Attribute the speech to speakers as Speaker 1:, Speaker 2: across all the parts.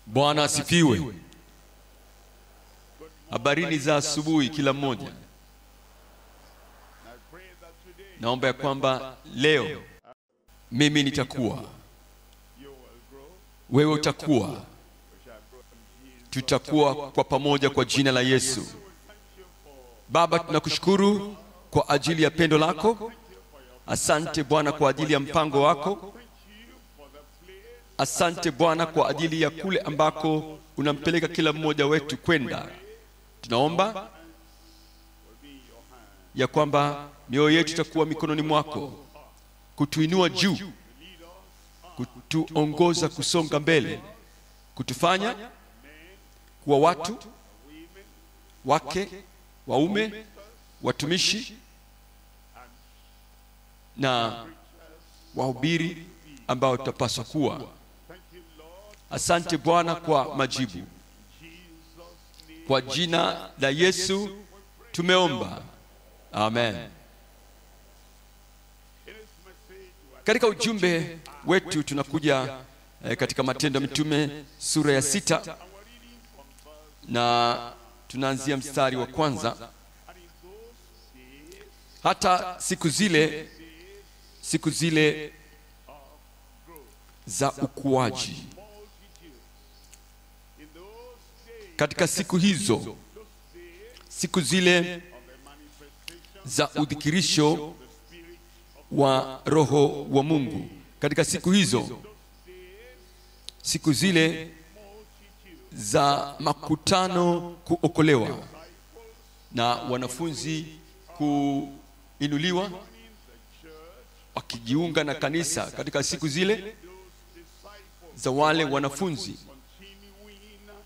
Speaker 1: Bwana asifiwe. Habarini za asubuhi kila mmoja. Naomba ya kwamba leo mimi nitakuwa, wewe utakuwa, tutakuwa kwa pamoja kwa jina la Yesu. Baba, tunakushukuru kwa ajili ya pendo lako. Asante Bwana kwa ajili ya mpango wako. Asante Bwana kwa ajili ya kule ambako unampeleka kila mmoja wetu kwenda. Tunaomba ya kwamba mioyo yetu itakuwa mikononi mwako, kutuinua juu, kutuongoza kusonga mbele, kutufanya kuwa watu, wake, waume, watumishi na wahubiri ambao tutapaswa kuwa. Asante Bwana kwa majibu. Kwa jina la Yesu tumeomba. Amen. Katika ujumbe wetu tunakuja katika Matendo ya Mitume sura ya 6 na tunaanzia mstari wa kwanza. Hata siku zile za ukuaji. Katika siku zile za udhihirisho wa Roho wa Mungu. Katika siku zile za makutano kuokolewa na wanafunzi kuinuliwa wakijiunga na kanisa. Katika siku zile za wale wanafunzi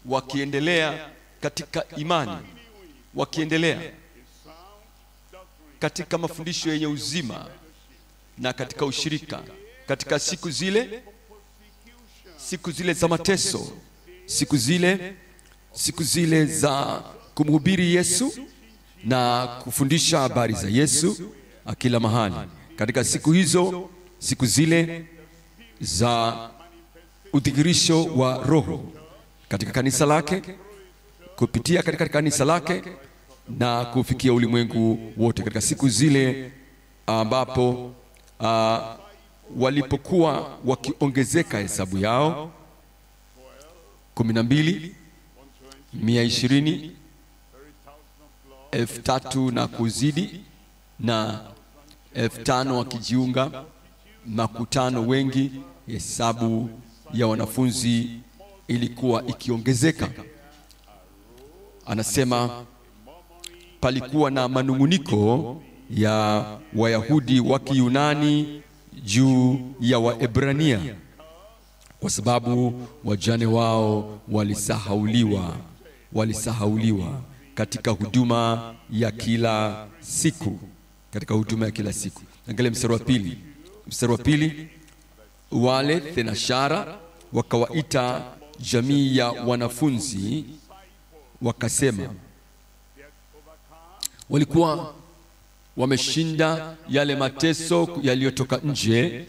Speaker 1: wakiendelea katika imani, wakiendelea katika mafundisho yenye uzima na katika ushirika. Katika siku zile za mateso, siku zile za kumhubiri Yesu na kufundisha habari za Yesu kila mahali. Katika siku zile za udhihirisho wa Roho katika kanisa lake, kupitia katika kanisa lake na kufikia ulimwengu wote. Katika siku zile ambapo walipokuwa wakiongezeka hesabu yao 12, 120, 3,000 na kuzidi, na 5,000 wakijiunga, makutano wengi, hesabu ya wanafunzi ilikuwa ikiongezeka. Anasema palikuwa na manunguniko ya Wayahudi wa Kiyunani juu ya Waebrania, kwa sababu wajane wao walisahauliwa katika huduma ya kila siku. Angalia mstari wa pili. Wale thenashara wakawaita jamii ya wanafunzi, wakasema, walikuwa wameshinda yale mateso yaliyotoka nje.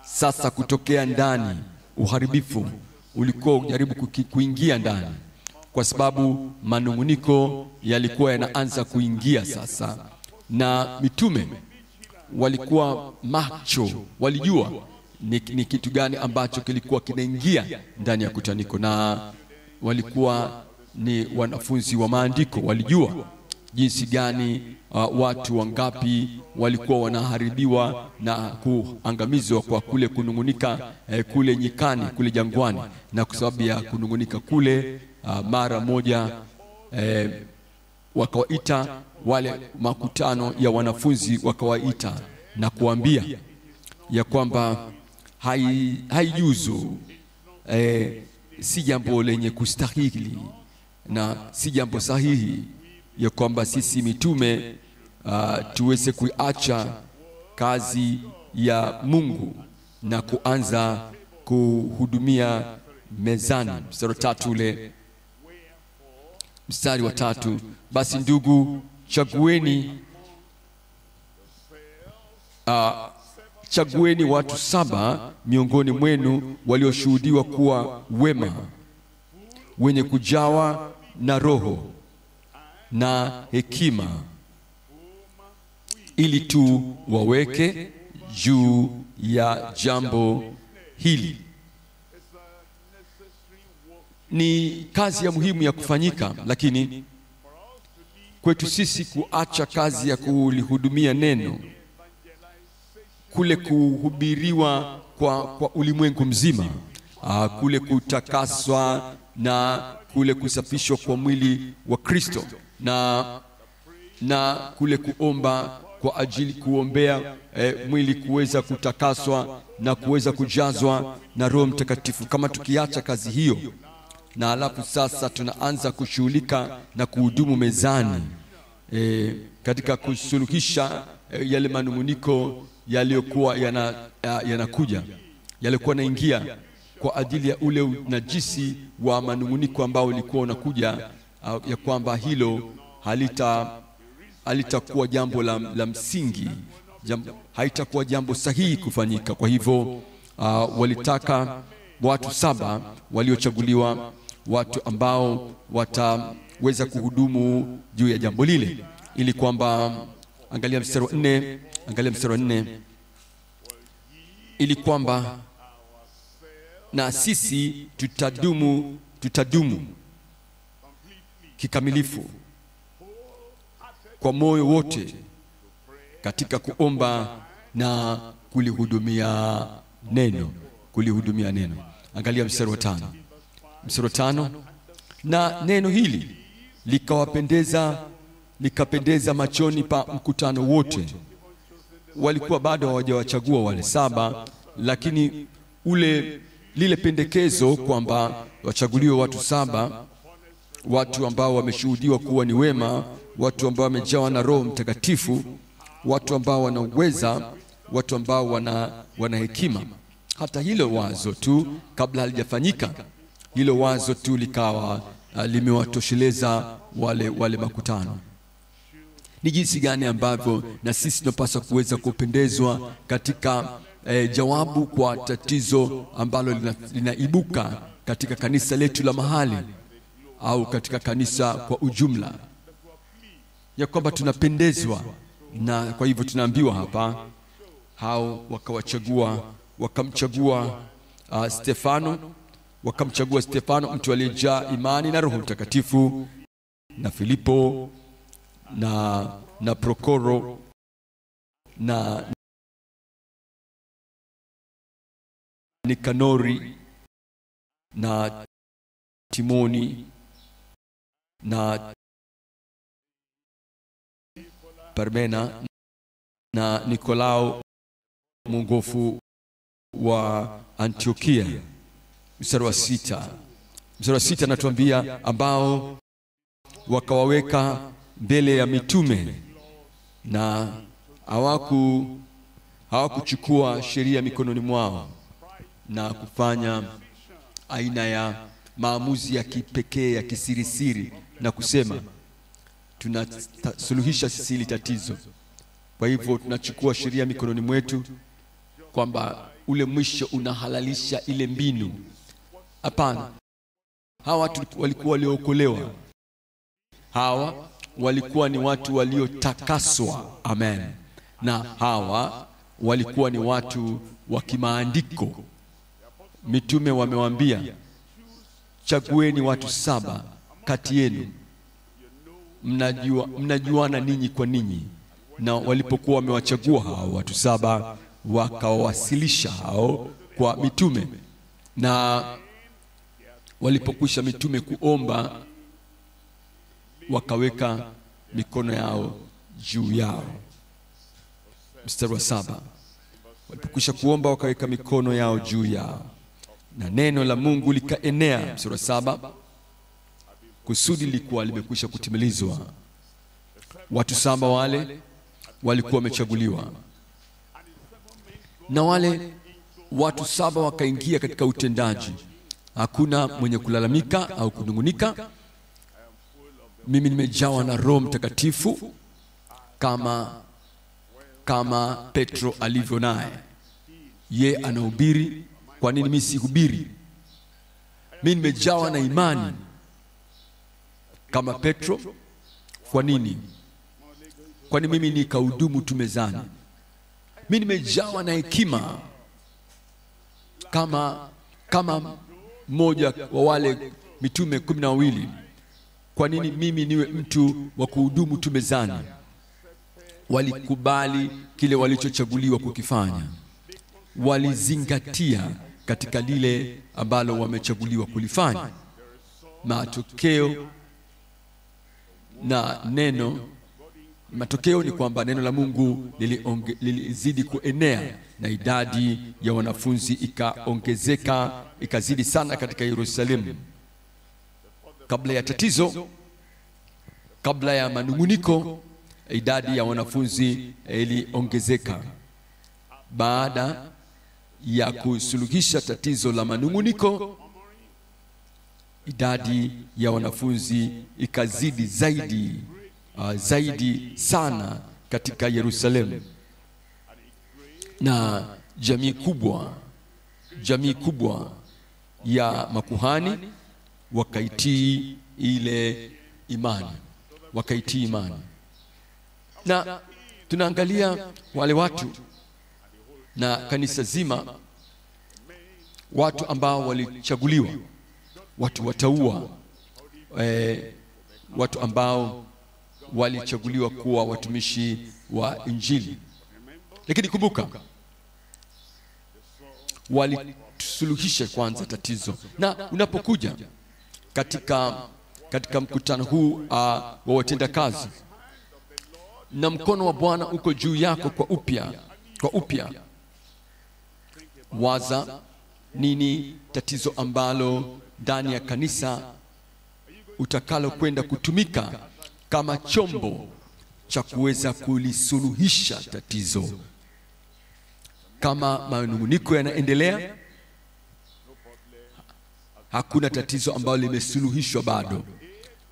Speaker 1: Sasa kutokea ndani uharibifu ulikuwa ujaribu kuingia ndani, kwa sababu manunguniko yalikuwa yanaanza kuingia sasa. Na mitume walikuwa macho, walijua ni kitu gani ambacho kilikuwa kinaingia ndani ya kutaniko, na walikuwa ni wanafunzi wa maandiko. Walijua jinsi gani watu wangapi walikuwa wanaharibiwa na kuangamizwa kwa kule kunungunika kule nyikani, kule jangwani. Na kwa sababu ya kunungunika kule, mara moja wakawaita wale makutano ya wanafunzi, wakawaita na kuambia ya kwamba haijuzu, si jambo lenye kustahili na si jambo sahihi ya kwamba sisi mitume tuweze kuiacha kazi ya Mungu na kuanza kuhudumia mezani. Mstari wa 3, basi ndugu, chagueni watu 7 miongoni mwenu walioshuhudiwa kuwa wema, wenye kujawa na roho na hekima, ili tu waweke juu ya jambo hili. Ni kazi ya muhimu ya kufanyika, lakini kwetu sisi kuacha kazi ya kulihudumia neno, kule kuhubiriwa kwa ulimwengu mzima, kule kutakaswa na kule kusafishwa kwa mwili wa Kristo, na kule kuomba kwa ajili kuombea mwili kuweza kutakaswa na kuweza kujazwa na Roho Mtakatifu. Kama tukiacha kazi hiyo na alafu sasa tunaanza kushughulika na kuhudumu mezani katika kusuluhisha yale manunguniko yaliyokuwa yanakuja, yalikuwa naingia kwa ajili ya ule unajisi wa manunguniko ambao ulikuwa unakuja, ya kwamba hilo halitakuwa jambo la msingi, haitakuwa jambo sahihi kufanyika. Kwa hivyo walitaka watu 7 waliochaguliwa, watu ambao wataweza kuhudumu juu ya jambo lile, ili kwamba, angalia mstari wa 4, ili kwamba na sisi tutadumu kikamilifu kwa moyo wote katika kuomba na kulihudumia neno. Angalia mstari wa 5. Na neno hili likapendeza machoni pa mkutano wote. Walikuwa bado hawajawachagua wale 7, lakini lile pendekezo kwamba wachaguliwe watu 7, watu ambao wameshuhudiwa kuwa ni wema, watu ambao wamejawa na Roho Mtakatifu, watu ambao wanaweza, watu ambao wana hekima. Hata hilo wazo tu, kabla halijafanyika, hilo wazo tu likawa limewatosheleza wale makutano. Ni jinsi gani ambavyo na sisi tunapaswa kuweza kupendezwa katika jawabu kwa tatizo ambalo linaibuka katika kanisa letu la mahali au katika kanisa kwa ujumla, ya kwamba tunapendezwa. Na kwa hivyo tunaambiwa hapa, hao wakamchagua Stefano, mtu aliyejaa imani na Roho Mtakatifu, na Filipo na Prokoro na Nikanori na Timoni na Parmena na Nikolao mwongofu wa Antiokia. Mstari wa 6 anatuambia, ambao wakawaweka mbele ya mitume, na hawakuchukua sheria mikononi mwao na kufanya aina ya maamuzi ya kipekee ya kisirisiri na kusema tunasuluhisha sisi hili tatizo, kwa hivyo tunachukua sheria mikononi mwetu, kwamba ule mwisho unahalalisha ile mbinu. Hapana, hawa watu walikuwa waliookolewa, hawa walikuwa ni watu waliotakaswa. Amen. Na hawa walikuwa ni watu wa kimaandiko. Mitume wamewaambia, chagueni watu 7 kati yenu, mnajuana ninyi kwa ninyi. Na walipokuwa wamewachagua hao watu 7, wakawasilisha hao kwa mitume, na walipokwisha mitume kuomba, wakaweka mikono yao juu yao. Mstari wa 7, walipokwisha kuomba wakaweka mikono yao juu yao, na neno la Mungu likaenea. Mstari wa 7, kusudi lilikuwa limekwisha kutimilizwa. Watu 7 wale walikuwa wamechaguliwa, na wale watu 7 wakaingia katika utendaji. Hakuna mwenye kulalamika au kunungunika. Mimi nimejawa na Roho Mtakatifu kama Petro alivyo naye. Ye anahubiri, kwa nini mimi sihubiri? Mimi nimejawa na imani kama Petro, kwa nini? Kwani mimi nikahudumu tu mezani? Mimi nimejawa na hekima kama mmoja wa wale mitume 12, kwa nini mimi niwe mtu wa kuhudumu tu mezani? Walikubali kile walichochaguliwa kukifanya, walizingatia katika lile ambalo wamechaguliwa kulifanya. Matokeo ni kwamba neno la Mungu lilizidi kuenea na idadi ya wanafunzi ikaongezeka, ikazidi sana katika Yerusalemu. Kabla ya tatizo, kabla ya manunguniko, idadi ya wanafunzi iliongezeka. Baada ya kusuluhisha tatizo la manunguniko, idadi ya wanafunzi ikazidi zaidi sana katika Yerusalemu, na jamii kubwa ya makuhani wakaitii ile imani, na tunaangalia wale watu na kanisa zima, watu ambao walichaguliwa, watu wataua, watu ambao walichaguliwa kuwa watumishi wa Injili. Lakini kumbuka, walisuluhisha kwanza tatizo. Na unapokuja katika mkutano huu wa watenda kazi, na mkono wa Bwana uko juu yako kwa upya, waza nini tatizo ambalo ndani ya kanisa utakalo kwenda kutumika kama chombo cha kuweza kulisuluhisha tatizo. Kama manunguniko yanaendelea, hakuna tatizo ambalo limesuluhishwa bado.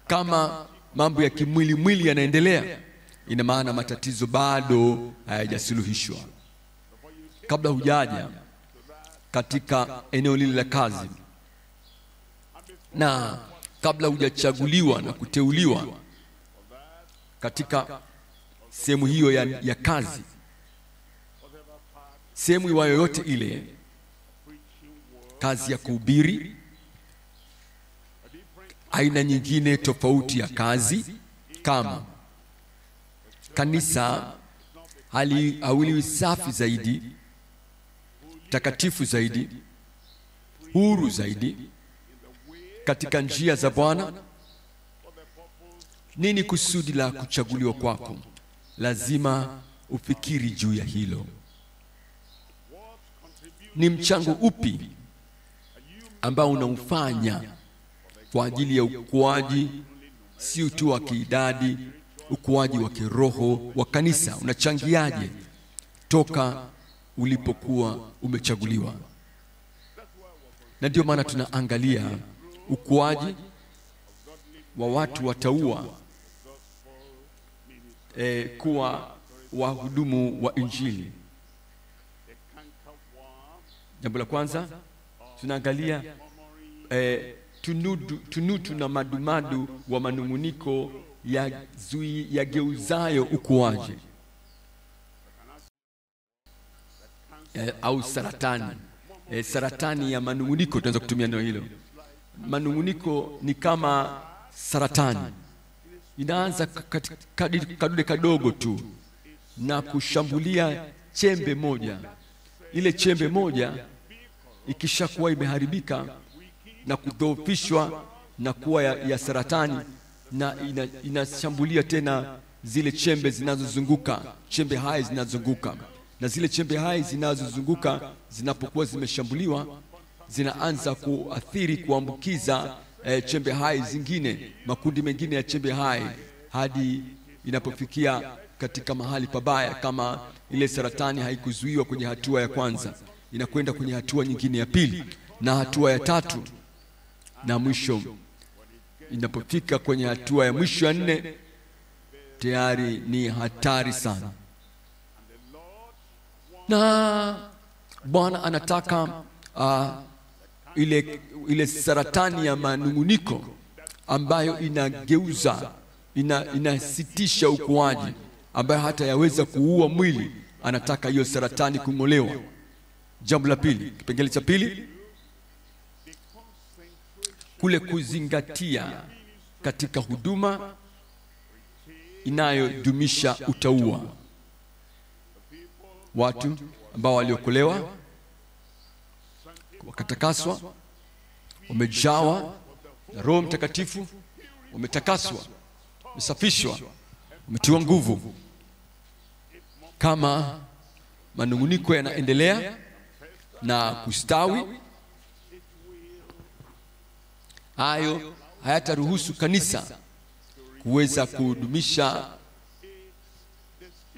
Speaker 1: Kama mambo ya kimwili yanaendelea, ina maana matatizo bado hayajasuluhishwa. Kabla hujaja katika eneo lile la kazi, na kabla hujachaguliwa na kuteuliwa katika sehemu hiyo ya kazi, sehemu yoyote ile, kazi ya kuhubiri, aina nyingine tofauti ya kazi, kama kanisa haliwi safi zaidi, takatifu zaidi, huru zaidi katika njia za Bwana, nini kusudi la kuchaguliwa kwako? Lazima ufikiri juu ya hilo. Ni mchango upi ambao unaufanya kwa ajili ya ukuaji, si tu wa kiidadi, ukuaji wa kiroho wa kanisa? Unachangiaje toka ulipokuwa umechaguliwa? Na ndio maana tunaangalia ukuaji wa watu wataua kuwa wahudumu wa Injili. Jambo la kwanza tunaangalia tunutu na madumadu wa manunguniko ya geuzayo ukuaji, au saratani. Saratani ya manunguniko, tunaweza kutumia neno hilo. Manunguniko ni kama saratani, inaanza kadude kadogo tu na kushambulia chembe moja. Ile chembe moja ikishakuwa imeharibika na kudhoofishwa na kuwa ya saratani, na inashambulia tena zile chembe zinazozunguka, chembe hai zinazozunguka, na zile chembe hai zinazozunguka zinapokuwa zimeshambuliwa, zinaanza kuathiri, kuambukiza chembe hai zingine, makundi mengine ya chembe hai, hadi inapofikia katika mahali pabaya. Kama ile saratani haikuzuiwa kwenye hatua ya kwanza, inakwenda kwenye hatua nyingine ya pili na hatua ya tatu, na mwisho inapofika kwenye hatua ya mwisho ya 4, tayari ni hatari sana. Na Bwana anataka ile saratani ya manunguniko ambayo inageuza, inasitisha ukuaji, ambayo hata yaweza kuua mwili. Anataka hiyo saratani kung'olewa. Jambo la pili, kipengele cha pili, kule kuzingatia katika huduma inayodumisha utauwa. Watu ambao waliokolewa, wakatakaswa, wamejawa na Roho Mtakatifu, wametakaswa, wamesafishwa, wametiwa nguvu. Kama manunguniko yanaendelea na kustawi, hayo hayataruhusu kanisa kuweza kudumisha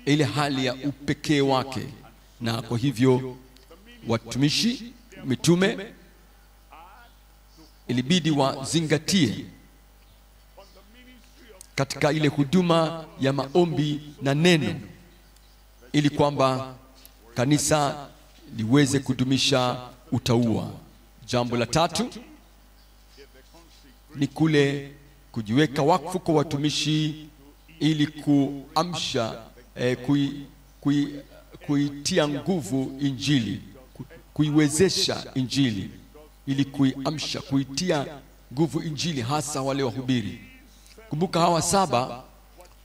Speaker 1: ile hali ya upekee wake. Na kwa hivyo watumishi, mitume, ilibidi wazingatie katika ile huduma ya maombi na neno, ili kwamba kanisa liweze kudumisha utauwa. Jambo la tatu ni kule kujiweka wakfu kwa watumishi, ili kuamsha kuitia nguvu Injili, kuiwezesha Injili, ili kuiamsha, kuitia nguvu Injili, hasa wale wahubiri. Kumbuka hawa 7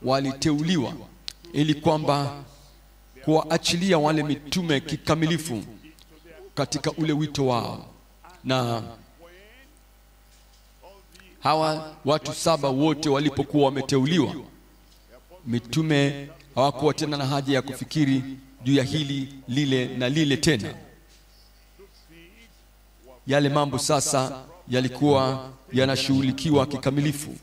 Speaker 1: waliteuliwa ili kwamba kuwaachilia wale mitume kikamilifu katika ule wito wao. Na hawa watu 7 wote walipokuwa wameteuliwa, mitume hawakuwa tena na haja ya kufikiri juu ya hili, lile na lile tena. Yale mambo sasa yalikuwa yanashughulikiwa kikamilifu.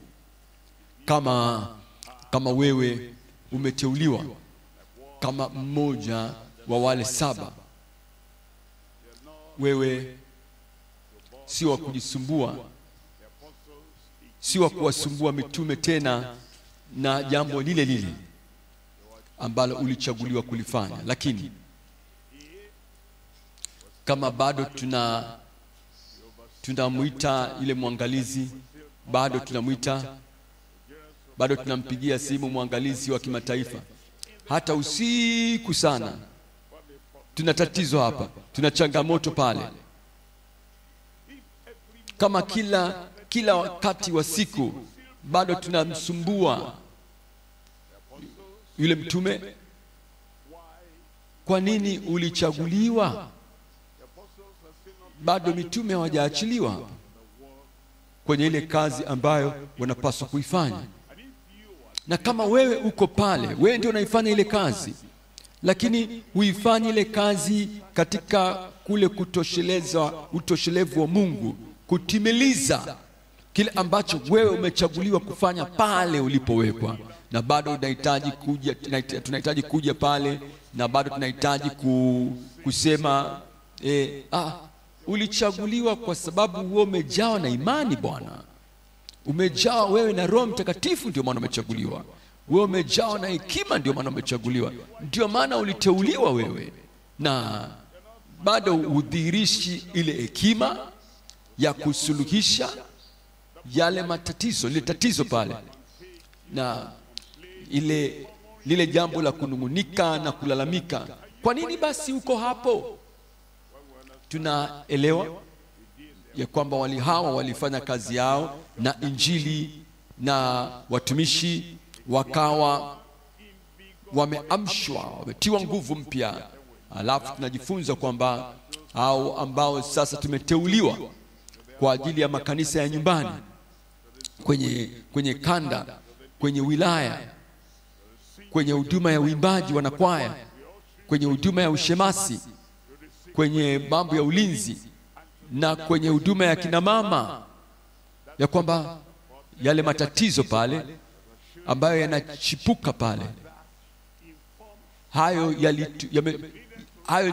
Speaker 1: Kama wewe umeteuliwa kama mmoja wa wale 7, wewe si wa kujisumbua, si wa kuwasumbua mitume tena na jambo lile lile ambalo ulichaguliwa kulifanya. Lakini kama bado tunamuita ile mwangalizi, bado tunamuita, bado tunampigia simu mwangalizi wa kimataifa, hata usiku sana, tuna tatizo hapa, tuna changamoto pale. Kama kila wakati wa siku bado tunamsumbua yule mtume, kwa nini ulichaguliwa? Bado mitume hawajaachiliwa kwenye ile kazi ambayo wanapaswa kuifanya. Na kama wewe uko pale, wewe ndio unaifanya ile kazi, lakini huifanya ile kazi katika kule kutosheleza utoshelevu wa Mungu, kutimiliza kile ambacho wewe umechaguliwa kufanya pale ulipowekwa, na bado tunahitaji kuja pale, na bado tunahitaji kusema ulichaguliwa kwa sababu wewe umejawa na imani. Bwana, umejawa wewe na Roho Mtakatifu, ndio maana umechaguliwa. Wewe umejawa na hekima, ndio maana umechaguliwa, ndio maana uliteuliwa wewe. Na bado udhihirishi ile hekima ya kusuluhisha yale matatizo, ile tatizo pale, na lile jambo la kunungunika na kulalamika. Kwa nini basi uko hapo? Tunaelewa ya kwamba hawa walifanya kazi yao na Injili, na watumishi wakawa wameamshwa, wametiwa nguvu mpya. Alafu tunajifunza kwamba hao ambao sasa tumeteuliwa kwa ajili ya makanisa ya nyumbani, kwenye kanda, kwenye wilaya, kwenye huduma ya uimbaji wanakwaya, kwenye huduma ya ushemasi, kwenye mambo ya ulinzi, na kwenye huduma ya kina mama, ya kwamba yale matatizo ambayo yanachipuka pale, hayo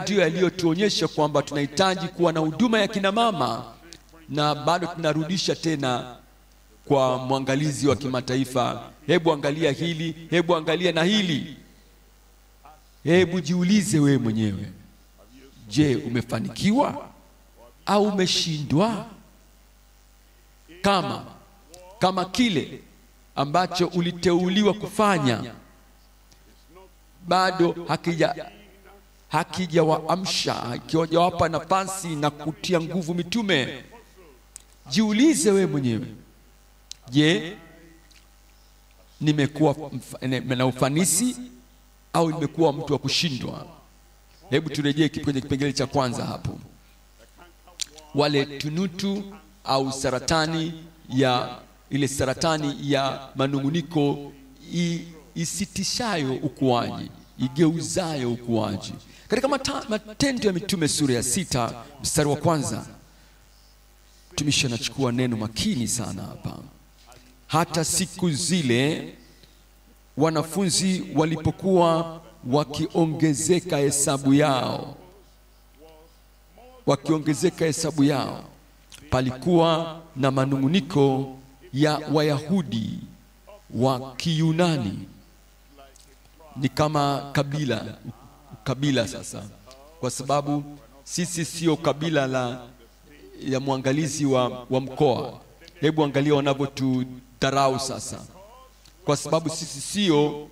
Speaker 1: ndio yaliyotuonyesha kwamba tunahitaji kuwa na huduma ya kina mama. Na bado tunarudisha tena kwa mwangalizi wa kimataifa, hebu angalia hili, hebu angalia na hili. Hebu jiulize wewe mwenyewe, Je, umefanikiwa au umeshindwa? Kama kile ambacho uliteuliwa kufanya bado hakijawaamsha, hakijawapa nafasi na kutia nguvu mitume, jiulize wewe mwenyewe, je, nimekuwa na ufanisi au nimekuwa mtu wa kushindwa? Hebu turejee kwenye kipengele cha kwanza hapo. Wale tunutu au saratani ya manunguniko isitishayo ukuaji, igeuzayo ukuaji. Katika Matendo ya Mitume sura ya 6 mstari wa 1, mtumishi anachukua neno makini sana hapa. Hata siku zile wanafunzi walipokuwa wakiongezeka hesabu yao, palikuwa na manunguniko ya Wayahudi wa Kiyunani. Ni kama kabila sasa, kwa sababu sisi sio kabila ya mwangalizi wa mkoa. Hebu angalia wanavyotudharau sasa, kwa sababu sisi sio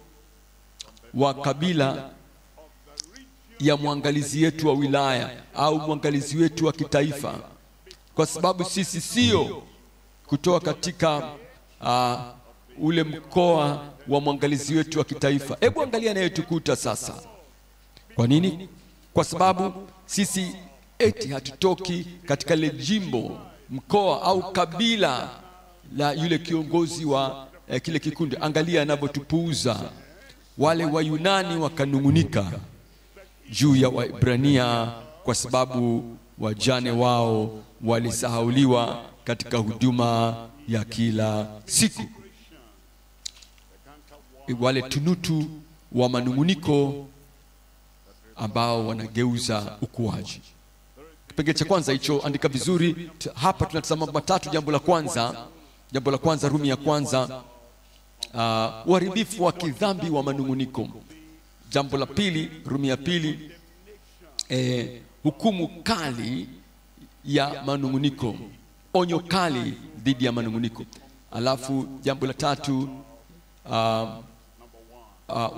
Speaker 1: wa kabila ya mwangalizi wetu wa wilaya au mwangalizi wetu wa kitaifa, kwa sababu sisi sio kutoka katika ule mkoa wa mwangalizi wetu wa kitaifa. Hebu angalia anayetukuta sasa. Kwa nini? Kwa sababu sisi hatutoki katika ile jimbo, mkoa au kabila la yule kiongozi wa kile kikundi. Angalia anavyotupuuza. Wale Wayunani wakanungunika juu ya Waebrania kwa sababu wajane wao walisahauliwa katika huduma ya kila siku. Wale tunutu wa manunguniko ambao wanageuza ukuaji. Kipengele cha kwanza hicho andika vizuri. Hapa tunatazama matatu. Jambo la kwanza, Rumi ya kwanza, uharibifu wa kidhambi wa manunguniko. Jambo la pili, Rumi ya pili, hukumu kali ya manunguniko, onyo kali dhidi ya manunguniko. Alafu jambo la tatu,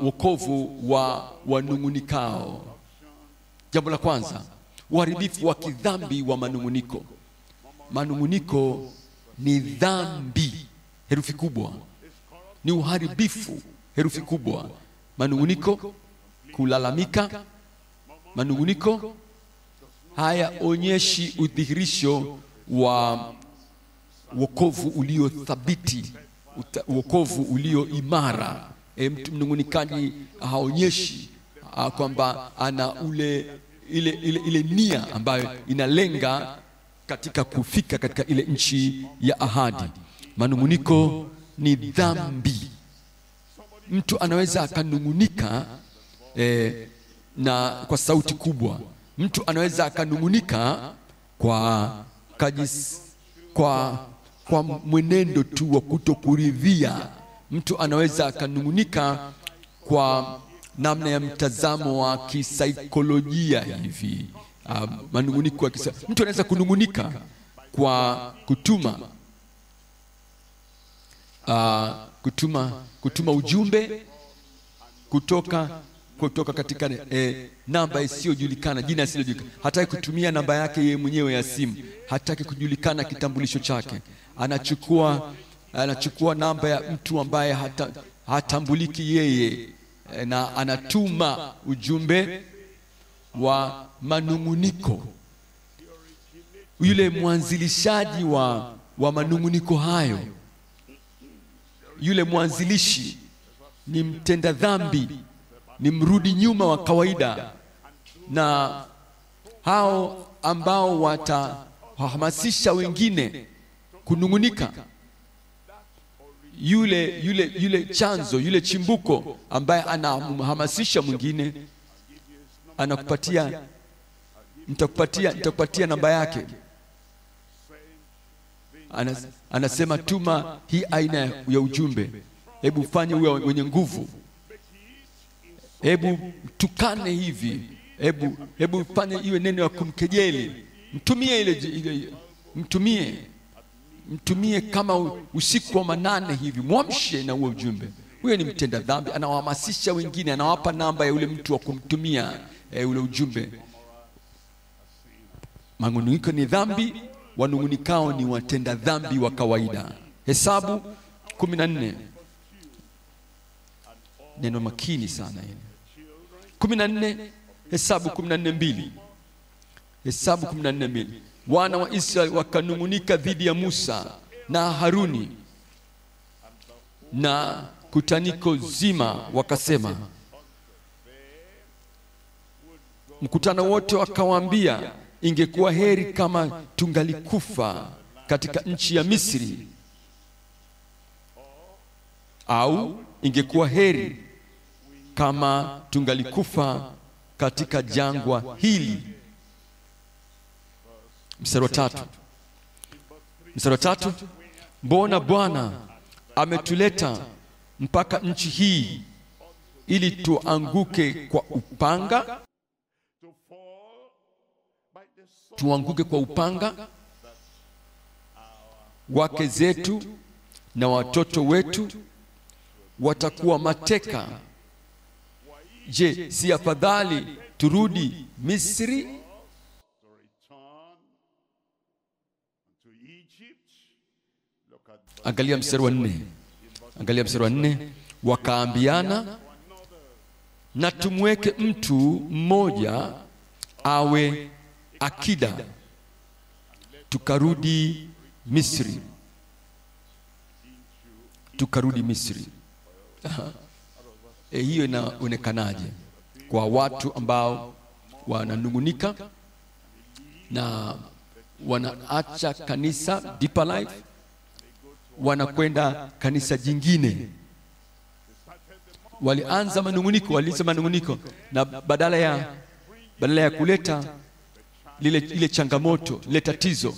Speaker 1: wokovu wa wanungunikao. Jambo la kwanza, uharibifu wa kidhambi wa manunguniko. Manunguniko ni dhambi, herufi kubwa. Ni uharibifu, herufi kubwa. Manunguniko, kulalamika. Manunguniko haya onyeshi udhihirisho wa wokovu ulio thabiti, wokovu ulio imara. Mtu mnungunikaji haonyeshi kwamba ana ile nia ambayo inalenga katika kufika katika ile nchi ya ahadi. Manunguniko ni dhambi. Mtu anaweza akanungunika na kwa sauti kubwa. Mtu anaweza akanungunika kwa mwenendo tu wa kutokuridhia. Mtu anaweza akanungunika kwa namna ya mtazamo wa kisaikolojia hivi. Manunguniko ya mtu anaweza kunungunika kwa kutuma ujumbe kutoka katika namba isiyojulikana, jina isiyojulikana. Hataki kutumia namba yake yeye mwenyewe ya simu, hataki kujulikana kitambulisho chake. Anachukua namba ya mtu ambaye hatambuliki yeye, na anatuma ujumbe wa manunguniko. Yule mwanzilishaji wa manunguniko hayo, yule mwanzilishi ni mtenda dhambi, ni mrudi nyuma wa kawaida. Na hao ambao watahamasisha wengine kunungunika, yule chanzo, yule chimbuko ambaye anahamasisha mwingine, nitakupatia namba yake. Anasema tuma hii aina ya ujumbe, hebu fanye uwe mwenye nguvu, hebu tukane hivi, hebu fanye iwe neno ya kumkejeli. Mtumie kama usiku wa manane hivi, mwamshe na huo ujumbe. Huyo ni mtenda dhambi, anawahamasisha wengine, anawapa namba ya ule mtu wa kumtumia ule ujumbe. Manunguniko ni dhambi, wanungunikao ni watenda dhambi wa kawaida. Hesabu 14. Neno makini sana hili. 14, Hesabu 14:2. Hesabu 14:2. Wana wa Israeli wakanungunika dhidi ya Musa na Haruni na kutaniko zima, wakasema, mkutano wote wakawaambia, ingekuwa heri kama tungalikufa katika nchi ya Misri, au ingekuwa heri kama tungalikufa katika jangwa hili. Mstari wa 3. Mbona Bwana ametuleta mpaka nchi hii ili tuanguke kwa upanga? Tuanguke kwa upanga, wake zetu na watoto wetu watakuwa mateka. Je, si afadhali turudi Misri? Angalia mstari wa 4. Wakaambiana, na tumweke mtu mmoja awe akida, tukarudi Misri. Hiyo inaonekanaje kwa watu ambao wananungunika na wanaacha kanisa Deeper Life, wanakwenda kanisa jingine? Walianza manunguniko, na badala ya kuleta ile changamoto, ile tatizo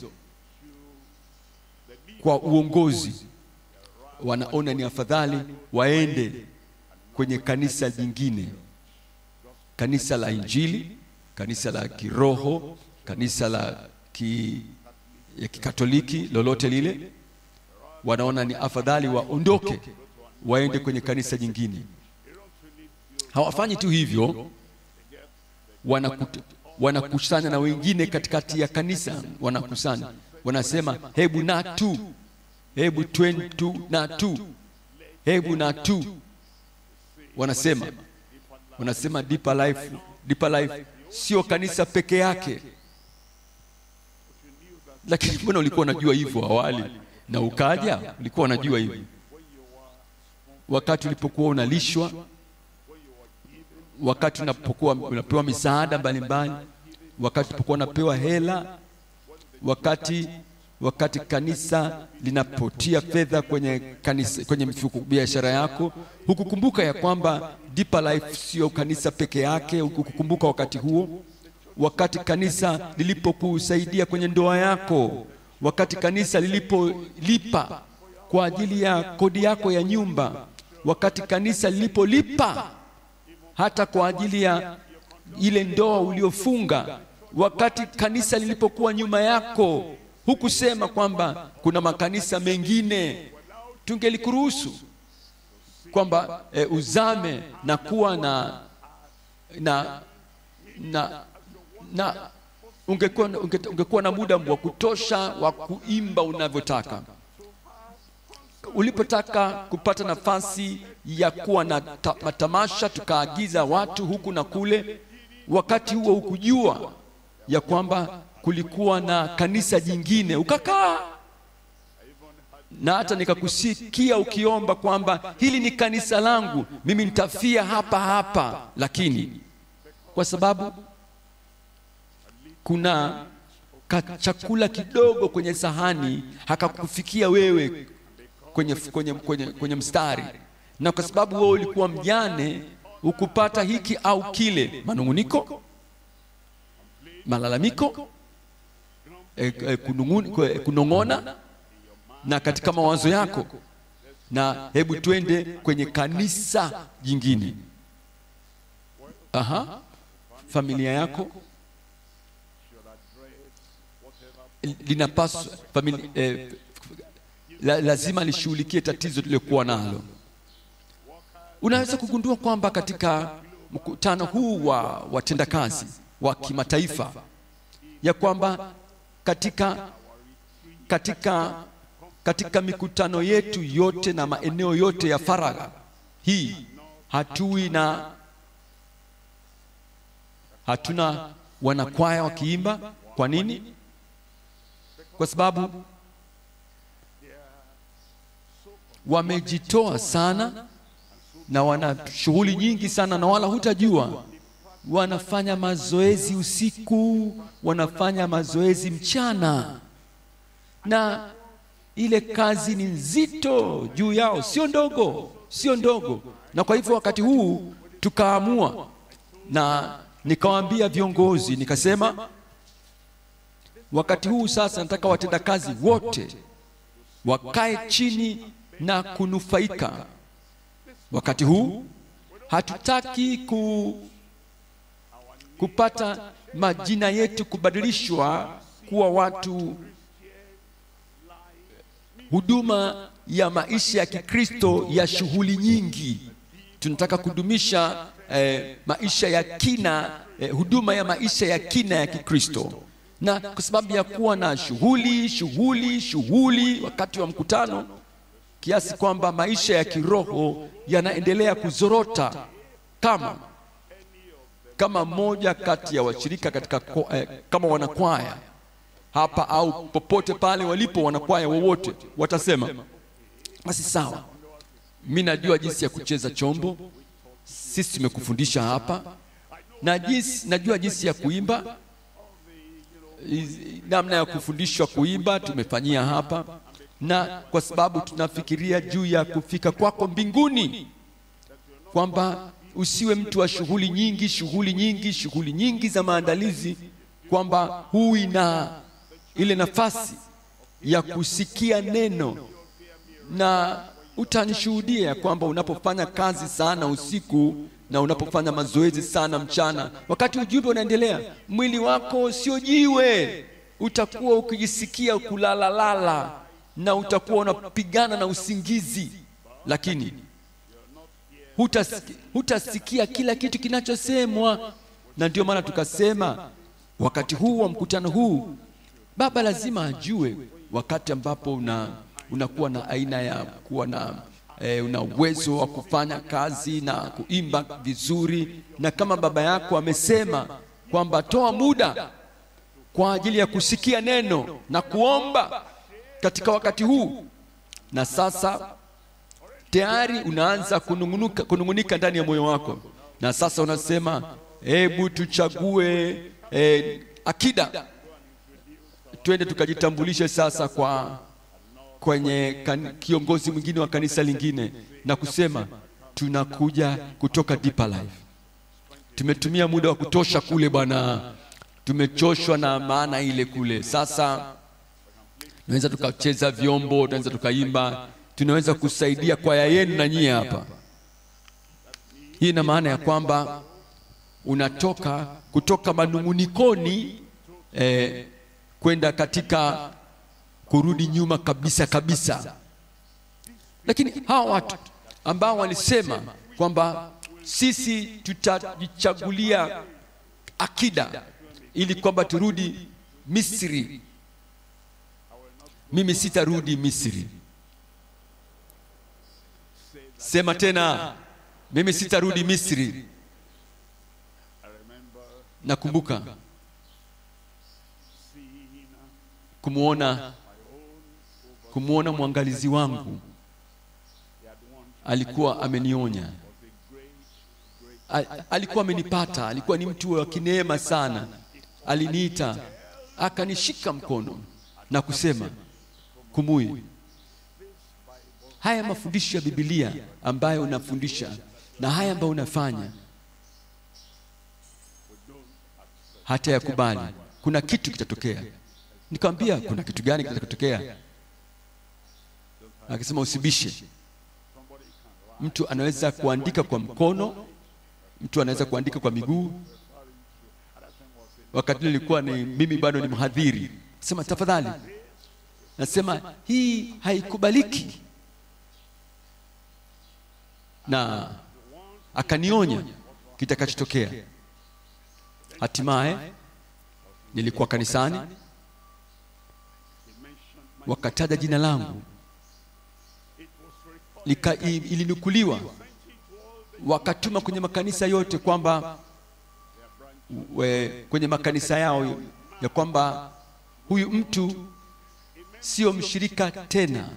Speaker 1: kwa uongozi, wanaona ni afadhali waende kwenye kanisa jingine, kanisa la Injili, kanisa la kiroho, kanisa la Kikatoliki, lolote lile. Wanaona ni afadhali waondoke waende kwenye kanisa jingine. Hawafanyi tu hivyo, wanakusanya na wengine katikati ya kanisa, wanakusanya, wanasema, hebu na tu wanasema Deeper Life sio kanisa peke yake. Lakini mbona ulikuwa unajua hivyo awali na ukaja? Ulikuwa unajua hivyo wakati ulipokuwa unalishwa, wakati unapokuwa unapewa misaada mbalimbali, wakati ulipokuwa unapewa hela, wakati kanisa linapotia fedha kwenye mfuko biashara yako, hukukumbuka ya kwamba Deeper Life sio kanisa peke yake. Hukukumbuka wakati huo, wakati kanisa lilipokusaidia kwenye ndoa yako, wakati kanisa lilipolipa kwa ajili ya kodi yako ya nyumba, wakati kanisa lilipolipa hata kwa ajili ya ile ndoa uliofunga, wakati kanisa lilipokuwa nyuma yako, hukusema kwamba kuna makanisa mengine tungelikuruhusu kwamba uzame na kuwa na ungekuwa na muda wa kutosha wa kuimba unavyotaka. Ulipotaka kupata nafasi ya kuwa na matamasha, tukaagiza watu huku na kule, wakati huo hukujua ya kwamba kulikuwa na kanisa jingine, ukakaa. Na hata nikakusikia ukiomba kwamba hili ni kanisa langu, mimi nitafia hapa, lakini kwa sababu kuna chakula kidogo kwenye sahani hakakufikia wewe kwenye mstari, na kwa sababu wewe ulikuwa mjane, ukupata hiki au kile, manunguniko, malalamiko, kunong'ona na katika mawazo yako, na hebu twende kwenye kanisa jingine. familia yako, linapaswa lazima lishughulikie tatizo tuliokuwa nalo. Unaweza kugundua kwamba katika mkutano huu wa watendakazi wa kimataifa ya kwamba katika mikutano yetu yote na maeneo yote ya faragha hii hatuna wanakwaya wakiimba. Kwa nini? Kwa sababu wamejitoa sana na wana shughuli nyingi sana, na wala hutajua wanafanya mazoezi usiku, wanafanya mazoezi mchana, na ile kazi ni nzito juu yao, sio ndogo. Na kwa hivyo wakati huu tukaamua, na nikawaambia viongozi, nikasema wakati huu sasa nataka watendakazi wote wakae chini na kunufaika. Wakati huu hatutaki kupata majina yetu kubadilishwa kuwa watu huduma ya maisha ya Kikristo ya shughuli nyingi. Tunataka kudumisha maisha ya kina, huduma ya maisha ya kina ya Kikristo. Na kwa sababu ya kuwa na shughuli wakati wa mkutano, kiasi kwamba maisha ya kiroho yanaendelea kuzorota, kama moja kati ya washirika katika kama wanakwaya hapa au popote pale walipo wanakwaya wowote watasema, basi sawa, mimi najua jinsi ya kucheza chombo, sisi tumekufundisha hapa, na najua jinsi ya kuimba, namna ya kufundishwa kuimba tumefanyia hapa, na kwa sababu tunafikiria juu ya kufika kwako mbinguni, kwamba usiwe mtu wa shughuli nyingi za maandalizi, kwamba hui na ile nafasi ya kusikia neno. Na utanishuhudia kwamba unapofanya kazi sana usiku na unapofanya mazoezi sana mchana, wakati ujumbe unaendelea, mwili wako sio jiwe, utakuwa ukijisikia kulalala na utakuwa unapigana na usingizi, lakini hutasikia kila kitu kinachosemwa. Na ndio maana tukasema wakati huu wa mkutano huu, baba lazima ajue wakati ambapo unakuwa na aina ya kuwa na una uwezo wa kufanya kazi na kuimba vizuri, na kama baba yako amesema kwamba toa muda kwa ajili ya kusikia neno na kuomba katika wakati huu, na sasa tayari unaanza kunungunika ndani ya moyo wako, na sasa unasema hebu tuchague akida, twende tukajitambulishe sasa kwenye kiongozi mwingine wa kanisa lingine, na kusema tunakuja kutoka Deeper Life. Tumetumia muda wa kutosha kule bwana, tumechoshwa na maana ile kule. Sasa tunaweza tukacheza vyombo, tunaweza tukaimba, tunaweza kusaidia kwaya yenu na nyie hapa. Hii ina maana ya kwamba unatoka kutoka manungunikoni kwenda katika kurudi nyuma kabisa. Lakini hawa watu ambao walisema kwamba sisi tutajichagulia akida ili kwamba turudi Misri, mimi sitarudi Misri. Sema tena, mimi sitarudi Misri. Nakumbuka kumuona mwangalizi wangu, alikuwa amenionya, alikuwa amenipata, alikuwa ni mtu wa kineema sana. Aliniita, akanishika mkono na kusema, Kumui, haya mafundisho ya Biblia ambayo unafundisha na haya ambayo unafanya hata yakubali, kuna kitu kitatokea. Nikamwambia, kuna kitu gani kitatokea? Akisema, usibishe. Mtu anaweza kuandika kwa mkono, mtu anaweza kuandika kwa miguu, wakati nilikuwa ni mimi bado ni mhadhiri. Sema tafadhali, nasema hii haikubaliki, na akanionya kitakachotokea. Hatimaye nilikuwa kanisani, wakataja jina langu, ilinukuliwa, wakatuma kwenye makanisa yote kwamba kwenye makanisa yao ya kwamba huyu mtu sio mshirika tena.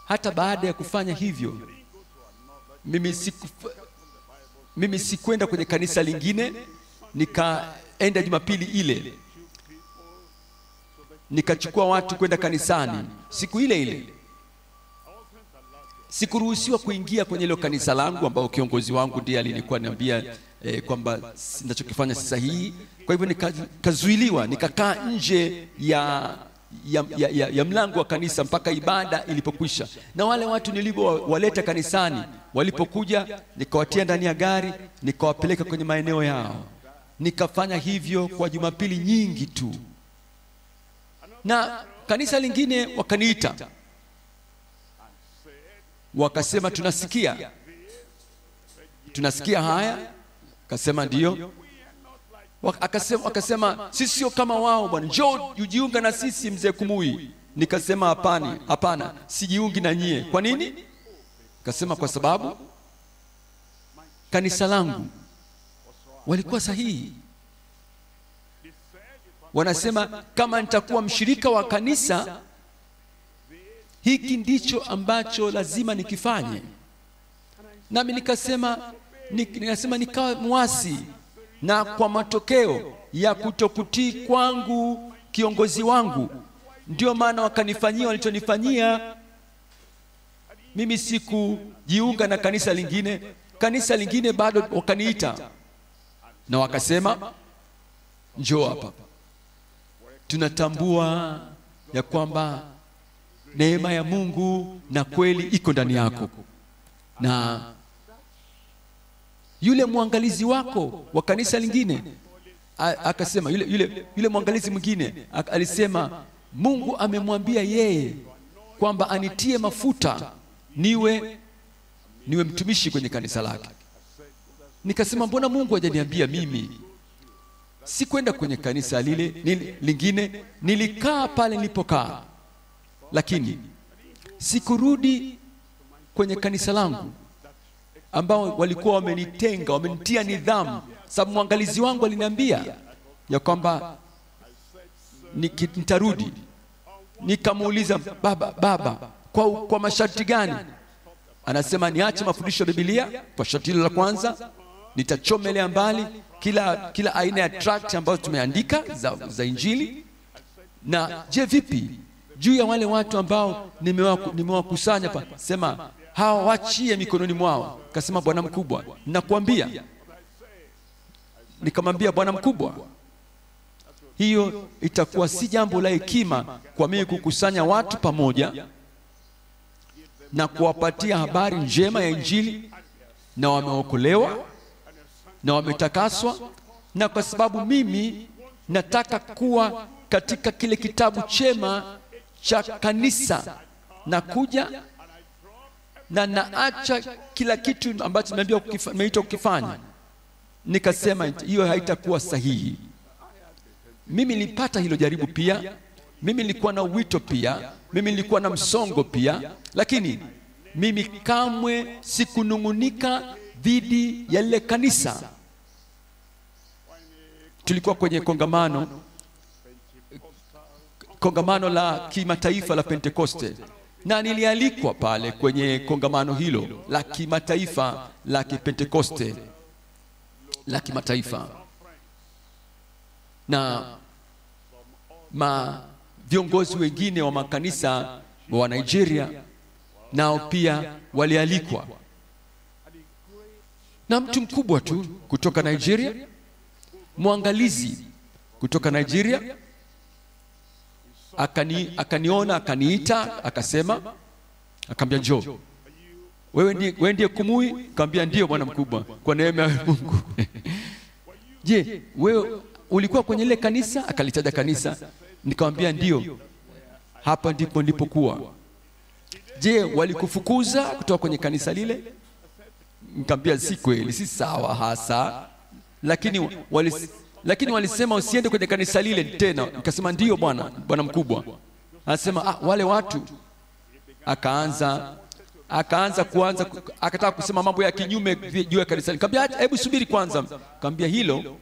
Speaker 1: Hata baada ya kufanya hivyo, mimi sikwenda kwenye kanisa lingine. Nikaenda Jumapili ile, nikachukua watu kwenda kanisani siku ile ile. Sikuruhusiwa kuingia kwenye ile kanisa langu ambao kiongozi wangu ndiye alikuwa ananiambia kwamba ninachokifanya si sahihi. Kwa hivyo nikazuiliwa, nikakaa nje ya mlango wa kanisa mpaka ibada ilipokwisha. Na wale watu niliowaleta kanisani walipokuja, nikawatia ndani ya gari, nikawapeleka kwenye maeneo yao. Nikafanya hivyo kwa Jumapili nyingi tu. Na kanisa lingine wakaniita, wakasema tunasikia haya. Akasema ndio. Akasema sisi sio kama wao bwana, njoo ujiunga na sisi mzee Kumui. Nikasema hapana, sijiungi na nyie. Kwa nini? Akasema kwa sababu kanisa langu walikuwa sahihi. Wanasema kama nitakuwa mshirika wa kanisa, hiki ndicho ambacho lazima nikifanye. Nami nikasema nikawa muasi, na kwa matokeo ya kutokutii kwangu kiongozi wangu, ndio maana wakanifanyia walichonifanyia. Mimi sikujiunga na kanisa lingine. Kanisa lingine bado wakaniita na wakasema njoo hapa, tunatambua ya kwamba neema ya Mungu na kweli iko ndani yako. Na yule mwangalizi wako wa kanisa lingine akasema, yule mwangalizi mwingine alisema Mungu amemwambia yeye kwamba anitie mafuta niwe mtumishi kwenye kanisa lake. Nikasema mbona Mungu hajaniambia mimi? Sikwenda kwenye kanisa lingine, nilikaa pale nilipokaa, lakini sikurudi kwenye kanisa langu ambao walikuwa wamenitenga, wamenitia nidhamu. Sababu mwangalizi wangu aliniambia ya kwamba nitarudi. Nikamuuliza baba kwa masharti gani? Anasema niache mafundisho ya Biblia kwa sharti la kwanza, nitachomelea mbali kila aina ya tract ambazo tumeandika za Injili. Na je, vipi juu ya wale watu ambao nimewakusanya pa? Sema hawa wachie mikononi mwao. Kasema bwana mkubwa, ninakuambia. Nikamwambia bwana mkubwa, hiyo itakuwa si jambo la hekima kwa mimi kukusanya watu pamoja na kuwapatia habari njema ya Injili, na wameokolewa na wametakaswa, na kwa sababu mimi nataka kuwa katika kile kitabu chema cha kanisa, na kuja na naacha kila kitu ambacho nimeitwa kukifanya. Nikasema hiyo haitakuwa sahihi. Mimi nilipata hilo jaribu pia, mimi nilikuwa na wito pia, mimi nilikuwa na msongo pia, lakini mimi kamwe sikunungunika dhidi ya lile kanisa. Tulikuwa kwenye kongamano la kimataifa la Pentekoste, na nilialikwa pale kwenye kongamano hilo la kimataifa la Pentekoste la kimataifa, na viongozi wengine wa makanisa wa Nigeria nao pia walialikwa, na mtu mkubwa tu kutoka Nigeria, mwangalizi kutoka Nigeria akaniona, akaniita, akasema, akambia njoo. Wewe ndiye Kumui? Akambia ndio bwana mkubwa, kwa neema ya Mungu. je, wewe ulikuwa kwenye ile kanisa? Akalitaja kanisa. Nikamwambia ndio, hapa ndipo nilipokuwa. Je, walikufukuza kutoka kwenye kanisa lile? Nikamwambia si kweli, si sawa hasa, lakini walisema usiende kwenye kanisa lile tena. Nikasema ndio bwana mkubwa. Anasema wale watu, akataka kusema mambo ya kinyume juu ya kanisa. Nikamwambia hebu subiri kwanza. Nikamwambia hilo,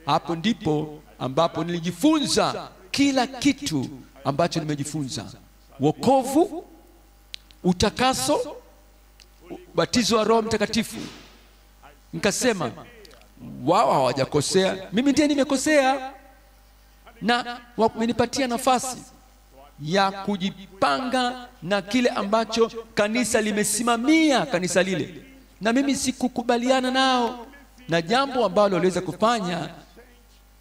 Speaker 1: hapo ndipo ambapo nilijifunza kila kitu ambacho nimejifunza: wokovu, utakaso, batizo wa Roho Mtakatifu. Nikasema wao hawajakosea, mimi ndiye nimekosea, na wamenipatia nafasi ya kujipanga na kile ambacho kanisa limesimamia kanisa lile, na mimi sikukubaliana nao. Na jambo ambalo waliweza kufanya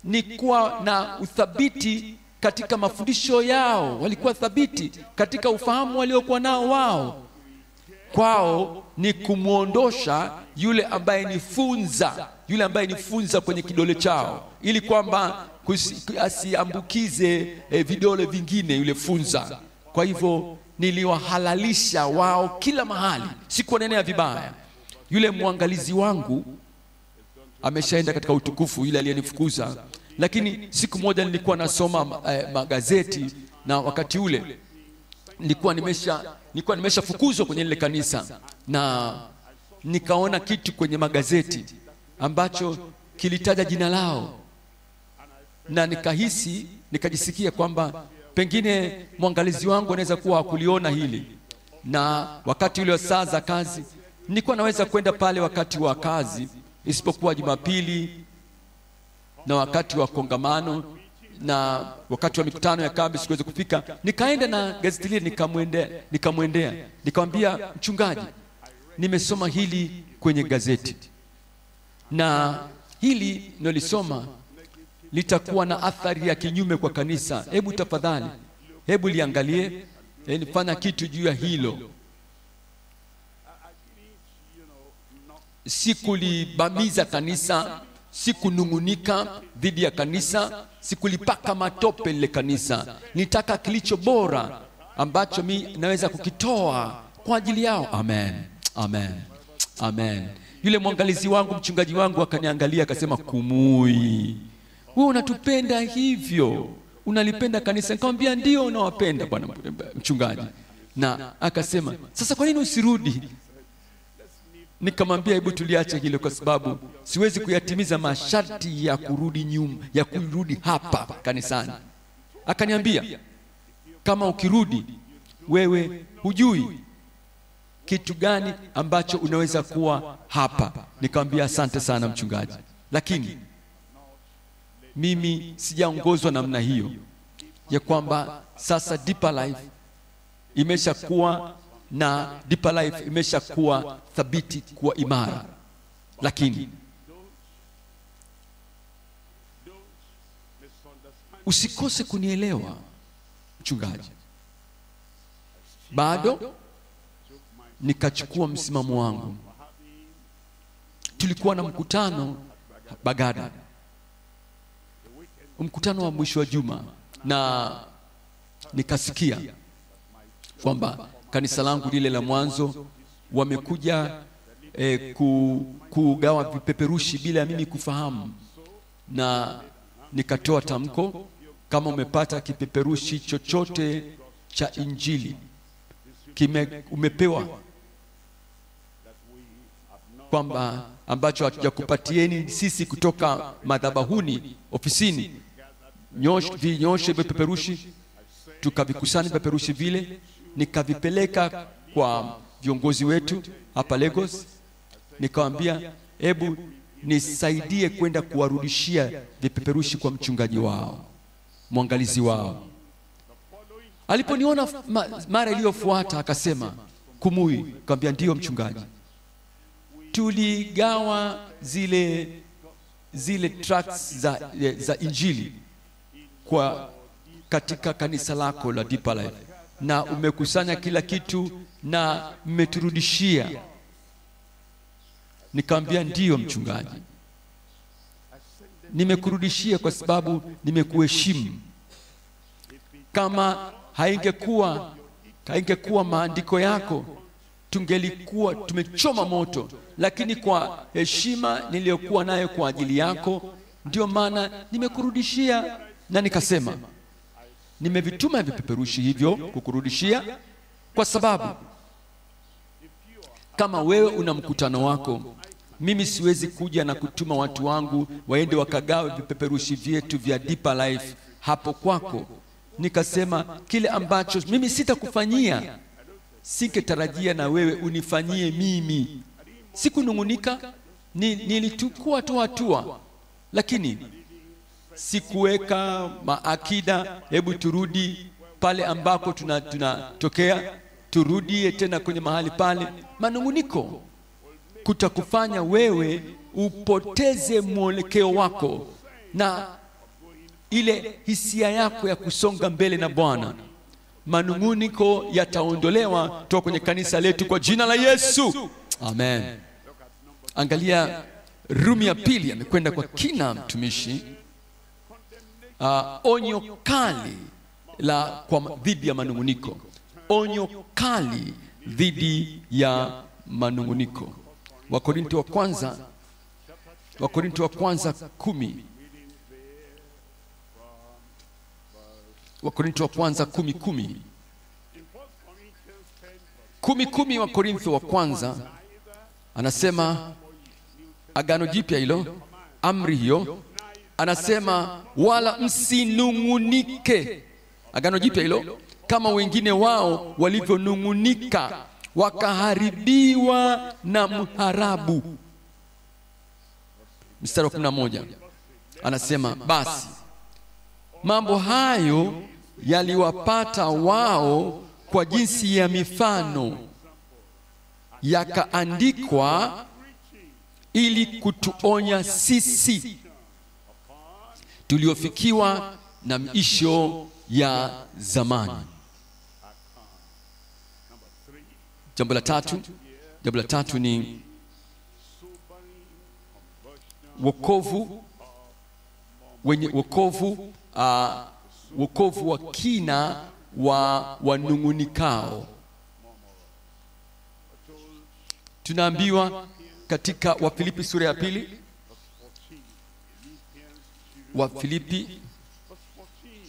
Speaker 1: ni kuwa na uthabiti katika mafundisho yao. Walikuwa thabiti katika ufahamu waliokuwa nao wao. Kwao ni kumuondosha yule ambaye ni funza kwenye kidole chao, ili kwamba asiambukize vidole vingine yule funza. Kwa hivyo niliwahalalisha wao kila mahali, sikuwanenea vibaya. Yule mwangalizi wangu ameshaenda katika utukufu, yule aliyenifukuza. Lakini siku moja nilikuwa nasoma magazeti, na wakati ule nilikuwa nimeshafukuzwa kwenye ile kanisa, na nikaona kitu kwenye magazeti ambacho kilitaja jina lao, na nikajisikia kwamba pengine mwangalizi wangu anaweza kuwa kuliona hili. Na wakati ule wa saa za kazi nilikuwa naweza kwenda pale wakati wa kazi, isipokuwa Jumapili na wakati wa kongamano na wakati wa mikutano ya kambi sikuweza kufika. Nikaenda na gazeti lile, nikamwendea nikamwambia, mchungaji, nimesoma hili kwenye gazeti, na hili nilisoma litakuwa na athari ya kinyume kwa kanisa. Hebu tafadhali, hebu liangalie, nifanya kitu juu ya hilo. Sikulibamiza kanisa, sikunungunika dhidi ya kanisa, sikulipaka matope lile kanisa. Nitaka kilicho bora ambacho mimi naweza kukitoa kwa ajili yao. Amen, amen, amen. Yule mwangalizi wangu, mchungaji wangu, akaniangalia akasema, Kumui, wewe unatupenda hivyo, unalipenda kanisa? Nikamwambia ndio, unawapenda bwana mchungaji. Na akasema, sasa kwa nini usirudi? Nikamwambia hebu tuliache hilo, kwa sababu siwezi kuyatimiza masharti ya kurudi hapa kanisani. Akaniambia, kama ukirudi wewe hujui kitu gani ambacho unaweza kuwa hapa. Nikamwambia asante sana mchungaji, lakini mimi sijaongozwa namna hiyo ya kwamba sasa Deeper Life imeshakuwa na Deeper Life imeshakuwa thabiti, kuwa imara. Lakini usikose kunielewa mchungaji. Bado nikachukua msimamo wangu. Tulikuwa na mkutano Bagada, mkutano wa mwisho wa juma, na nikasikia kwamba kanisa langu lile la mwanzo wamekuja kugawa vipeperushi bila mimi kufahamu. Na nikatoa tamko, kama umepata kipeperushi chochote cha Injili umepewa kwamba ambacho hatujakupatieni sisi kutoka madhabahuni ofisini, nyoshe vipeperushi. Tukavikusanya vipeperushi vile, nikavipeleka kwa viongozi wetu hapa Lagos. Nikamwambia hebu nisaidie kwenda kuwarudishia vipeperushi kwa mchungaji wao, mwangalizi wao. Aliponiona mara iliyofuata akasema, Kumui. Nikamwambia ndio mchungaji. Tuligawa zile tracts za Injili katika kanisa lako la Deeper Life, na umekusanya kila kitu na mmeturudishia. Nikamwambia ndio mchungaji. nimekurudishia kwa sababu nimekuheshimu. Kama haingekuwa maandiko yako, tungelikuwa tumechoma moto, lakini kwa heshima niliyokuwa nayo kwa ajili yako, ndio maana nimekurudishia. Na nikasema nimevituma vipeperushi hivyo kukurudishia, kwa sababu kama wewe una mkutano wako, mimi siwezi kuja na kutuma watu wangu waende wakagawe vipeperushi vyetu vya Deeper Life hapo kwako. Nikasema kile ambacho mimi sitakufanyia, singetarajia na wewe unifanyie mimi. Sikunungunika, nilichukua tu hatua, lakini sikuweka maakida, hebu turudi pale ambako tunatokea, turudie tena kwenye mahali pale. Manunguniko kutakufanya wewe upoteze mwelekeo wako na ile hisia yako ya kusonga mbele na Bwana. Manunguniko yataondolewa kutoka kwenye kanisa letu kwa jina la Yesu. Amen. Angalia Rumi ya pili, amekwenda kwa kina mtumishi. Onyo kali kwa dhidi ya manunguniko. Onyo kali dhidi ya manunguniko. Wakorintho wa kwanza 10. Wakorintho wa kwanza 10:10. 10:10 Wakorintho wa kwanza anasema, Agano Jipya hilo, amri hiyo, anasema wala msinungunike. Agano Jipya hilo, kama wengine wao walivyonungunika wakaharibiwa na mharabu. Mstari wa 11 anasema, basi mambo hayo yaliwapata wao kwa jinsi ya mifano, yakaandikwa ili kutuonya sisi tuliofikiwa na miisho ya zamani. Jambo la tatu ni wokovu wa kina wa wanungunikao. Tunaambiwa katika Wafilipi sura ya pili, Wafilipi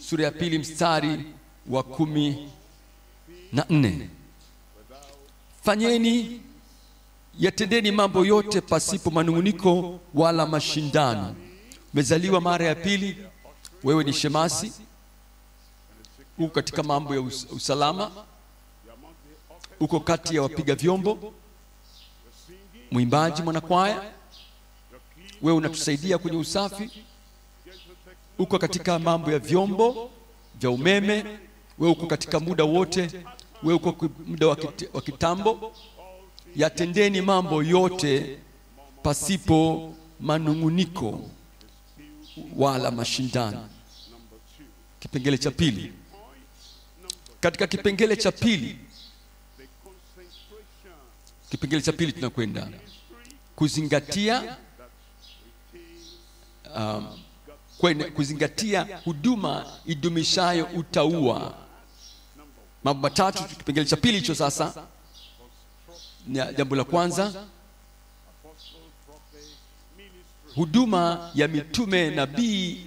Speaker 1: sura ya pili mstari wa 14, fanyeni yatendeni mambo yote pasipo manunguniko wala mashindano. Umezaliwa mara ya pili, wewe ni shemasi, uko katika mambo ya usalama, uko kati ya wapiga vyombo, mwimbaji, mwanakwaya, wewe unatusaidia kwenye usafi, uko katika mambo ya vyombo vya umeme, wewe uko katika muda wote, wewe uko muda wa kitambo. Yatendeni mambo yote pasipo manunguniko wala mashindano. Kipengele cha pili. Katika kipengele cha pili tunakwenda kuzingatia huduma idumishayo utauwa. Mambo matatu kipengele cha pili hicho. Sasa jambo la kwanza, huduma ya mitume nabii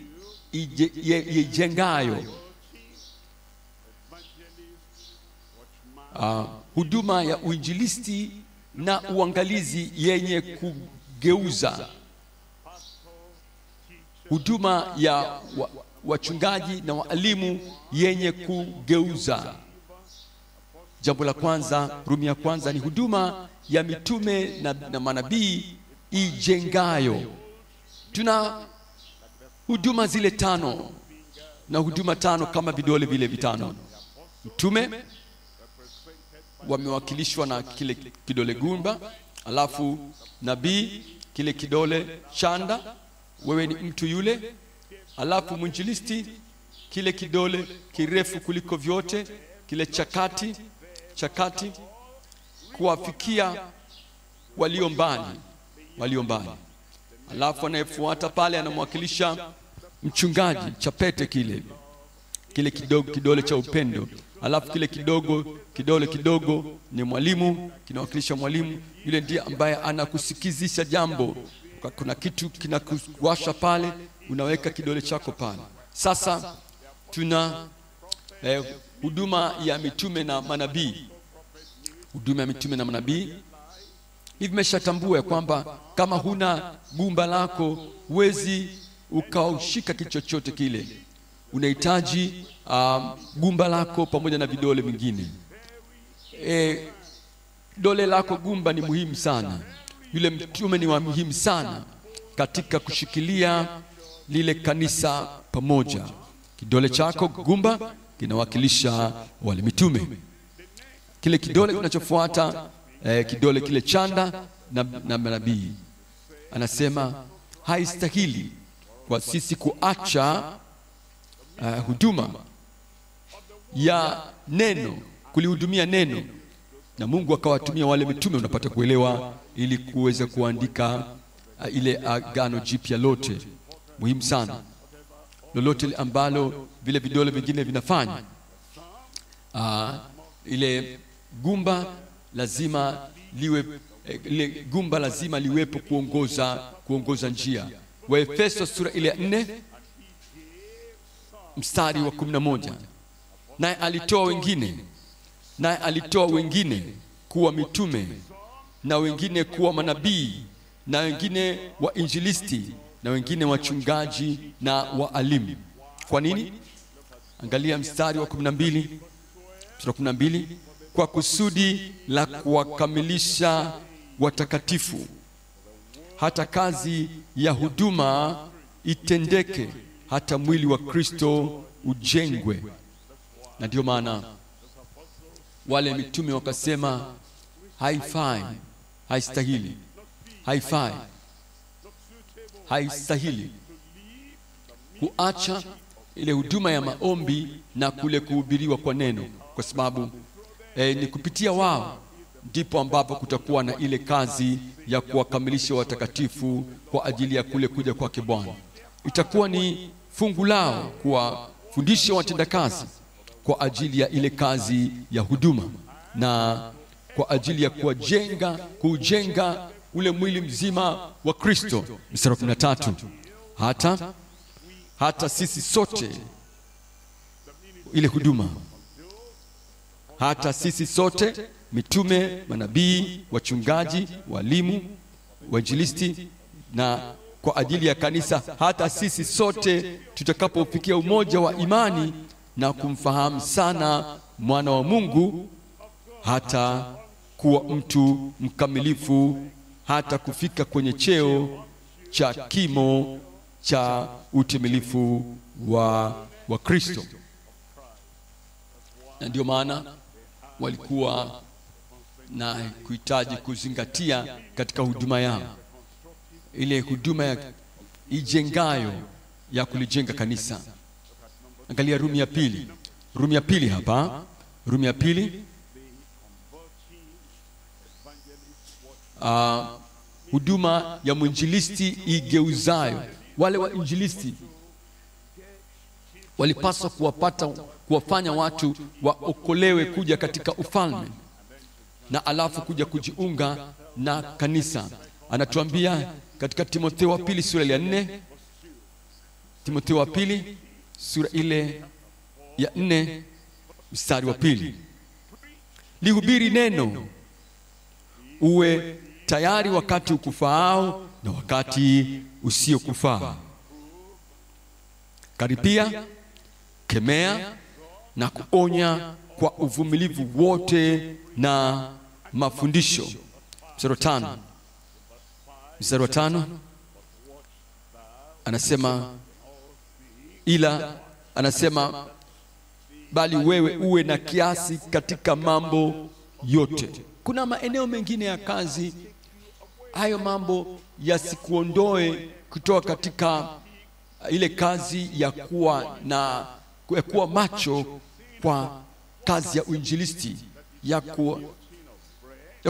Speaker 1: ijengayo. Huduma ya uinjilisti na uangalizi yenye kugeuza. Huduma ya wachungaji na walimu yenye kugeuza. Jambo la kwanza, Rumi ya kwanza, ni huduma ya mitume na manabii ijengayo. Tuna huduma zile tano, na huduma tano kama vidole vile vitano. Mtume wamewakilishwa na kile kidole gumba, alafu nabii kile kidole chanda, wewe ni mtu yule, alafu mwinjilisti kile kidole kirefu kuliko vyote, kile chakati kuwafikia walio mbali. Alafu anayefuata pale anamwakilisha mchungaji, chapete kile kidogo, kidole cha upendo. Alafu kile kidole kidogo ni mwalimu, kinawakilisha mwalimu. Yule ndiye ambaye anakusikizisha jambo. Kuna kitu kinakuwasha pale, unaweka kidole chako pale. Sasa tuna huduma ya mitume na manabii. Huduma ya mitume na manabii. Hivi mmeshatambua kwamba kama huna gumba lako huwezi ukaushika kitu chochote kile. Unahitaji gumba lako pamoja na vidole vingine. Dole lako gumba ni muhimu sana. Yule mtume ni wa muhimu sana katika kushikilia lile kanisa pamoja. Kidole chako gumba kinawakilisha wale mitume. Kile kidole kinachofuata kidole kile chanda na manabii. Anasema haistahili kwa sisi kuacha huduma ya neno, kulihudumia neno, na Mungu akawatumia wale mitume, unapata kuelewa, ili kuweza kuandika ile agano jipya lote. Muhimu sana lolote ambalo vile vidole vingine vinafanya. Ile gumba lazima liwe, ile gumba lazima liwepo kuongoza njia. Waefeso sura ile 4 mstari wa 11. Naye alitoa wengine kuwa mitume, na wengine kuwa manabii, na wengine wainjilisti, na wengine wachungaji na waalimu. Kwa nini? Angalia mstari wa 12. Sura 12, kwa kusudi la kuwakamilisha watakatifu, hata kazi ya huduma itendeke, hata mwili wa Kristo ujengwe. Na ndio maana wale mitume wakasema haifai, haistahili kuacha ile huduma ya maombi na kule kuhubiriwa kwa neno, kwa sababu ni kupitia wao ndipo ambapo kutakuwa na ile kazi ya kuwakamilisha watakatifu kwa ajili ya kule kuja kwake Bwana. Itakuwa ni fungu lao kuwafundisha watendakazi kwa ajili ya ile kazi ya huduma, na kwa ajili ya kujenga ule mwili mzima wa Kristo. Mstari wa 13, hata sisi sote, ile huduma, hata sisi sote, mitume, manabii, wachungaji, walimu, wainjilisti, na kwa ajili ya kanisa, hata sisi sote tutakapofikia umoja wa imani na kumfahamu sana mwana wa Mungu, hata kuwa mtu mkamilifu, hata kufika kwenye cheo cha kimo cha utimilifu wa Kristo. Na ndio maana walikuwa na kuhitaji kuzingatia katika huduma yao, ile huduma ya ijengayo ya kulijenga kanisa. Angalia Rumi ya pili hapa. Rumi ya pili, huduma ya mwinjilisti igeuzayo. Wale wainjilisti walipaswa kuwafanya watu waokolewe kuja katika ufalme, na alafu kuja kujiunga na kanisa. Anatuambia katika Timotheo wa pili sura ya 4, Timotheo wa pili sura ile ya 4 mstari wa 2, lihubiri neno, uwe tayari wakati ukufaao na wakati usiokufaa. Karipia, kemea na kuonya kwa uvumilivu wote na mafundisho. Mstari wa 5 anasema bali wewe uwe na kiasi katika mambo yote. Kuna maeneo mengine ya kazi, hayo mambo yasikuondoe kutoka katika ile kazi ya kuwa macho kwa kazi ya uinjilisti, ya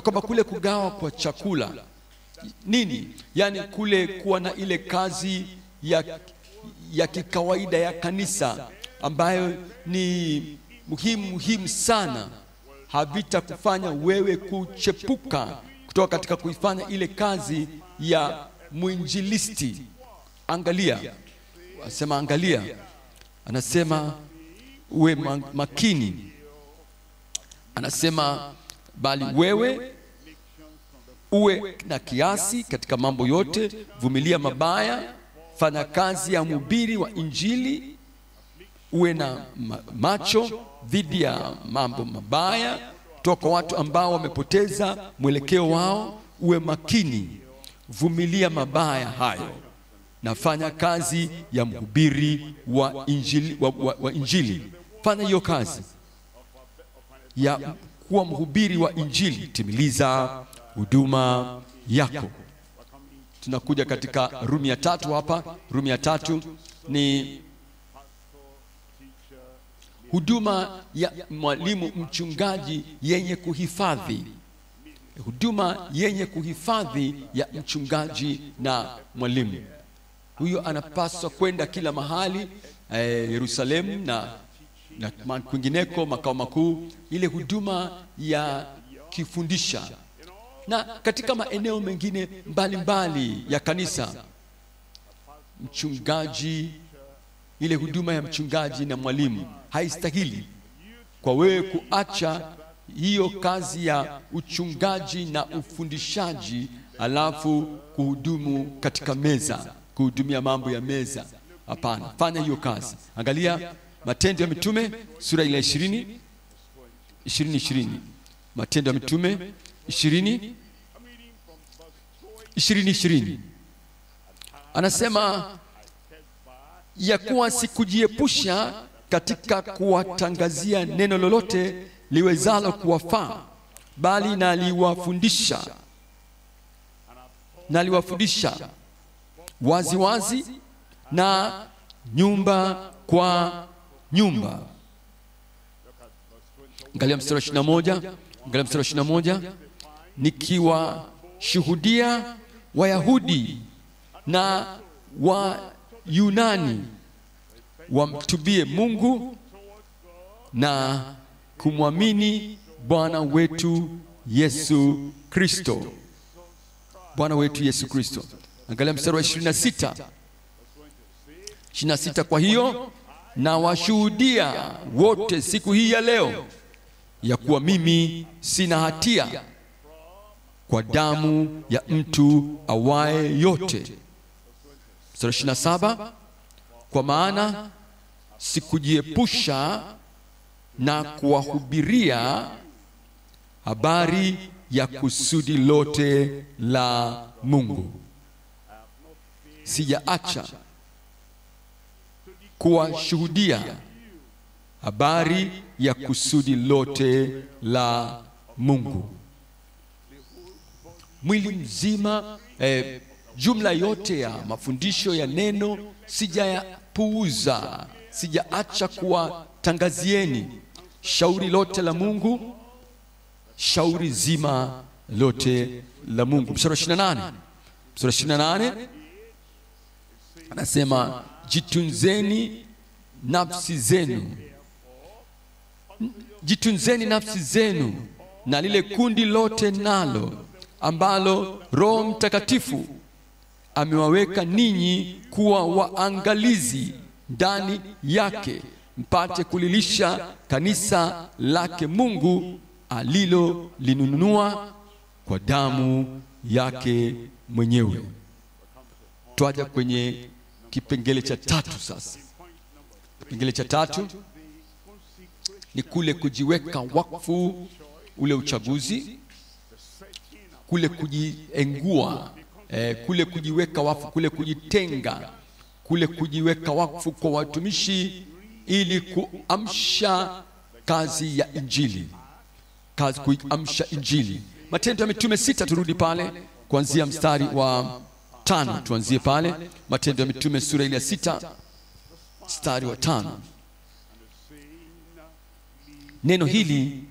Speaker 1: kwamba kule kugawa kwa chakula nini? Yani kule kuwa na ile kazi ya kikawaida ya kanisa ambayo ni muhimu sana, havitakufanya wewe kuchepuka kutoka katika kuifanya ile kazi ya mwinjilisti. Angalia, anasema uwe makini. Anasema bali wewe uwe na kiasi katika mambo yote, vumilia mabaya, fanya kazi ya mhubiri wa Injili, uwe na macho dhidi ya mambo mabaya kutoka kwa watu ambao wamepoteza mwelekeo wao. Uwe makini, vumilia mabaya hayo, na fanya kazi ya mhubiri wa Injili, wa Injili. Fanya hiyo kazi ya kuwa mhubiri wa Injili, timiliza huduma yako. Tunakuja katika Rumi ya 3 hapa. Rumi ya 3 ni huduma ya mwalimu mchungaji yenye kuhifadhi. Huduma yenye kuhifadhi ya mchungaji na mwalimu. Huyo anapaswa kwenda kila mahali, Yerusalemu na kwingineko, makao makuu, ile huduma ya kifundisha. Na katika maeneo mengine mbalimbali ya kanisa, mchungaji, ile huduma ya mchungaji na mwalimu haistahili kwa wewe kuacha hiyo kazi ya uchungaji na ufundishaji alafu kuhudumu katika meza, kuhudumia mambo ya meza. Hapana, fanya hiyo kazi. Angalia Matendo ya Mitume sura ile 20. Matendo ya Mitume 20. Anasema ya kuwa sikujiepusha katika kuwatangazia neno lolote liwezalo kuwafaa, bali naliwafundisha wazi na nyumba kwa nyumba. Angalia mstari wa 21. Nikiwashuhudia Wayahudi na Wayunani wamtubie Mungu na kumwamini Bwana wetu Yesu Kristo. Bwana wetu Yesu Kristo. Angalia mstari wa 26. Kwa hiyo na washuhudia wote siku hii ya leo ya kuwa mimi sina hatia kwa damu ya mtu awaye yote. Mstari 27. Kwa maana sikujiepusha na kuwahubiria habari ya kusudi lote la Mungu. Sijaacha kuwashuhudia habari ya kusudi lote la Mungu. Mwili mzima, jumla yote ya mafundisho ya neno sijayapuuza, sijaacha kuwatangazieni shauri lote la Mungu, shauri zima lote la Mungu. Mstari wa 28 anasema jitunzeni nafsi zenu na lile kundi lote nalo ambalo Roho Mtakatifu amewaweka ninyi kuwa waangalizi ndani yake, mpate kulilisha kanisa lake Mungu alilolinunua kwa damu yake mwenyewe. Tuaja kwenye kipengele cha 3 sasa. Kipengele cha 3 ni kule kujiweka wakfu, ule uchaguzi, kule kujiengua, kule kujiweka wakfu, kule kujitenga, kule kujiweka wakfu kwa watumishi ili kuamsha kazi ya Injili. Kazi kuamsha Injili. Matendo ya Mitume 6, turudi pale kuanzia mstari wa 5, tuanzie pale. Matendo ya Mitume sura ile ya 6 mstari wa 5. Neno hili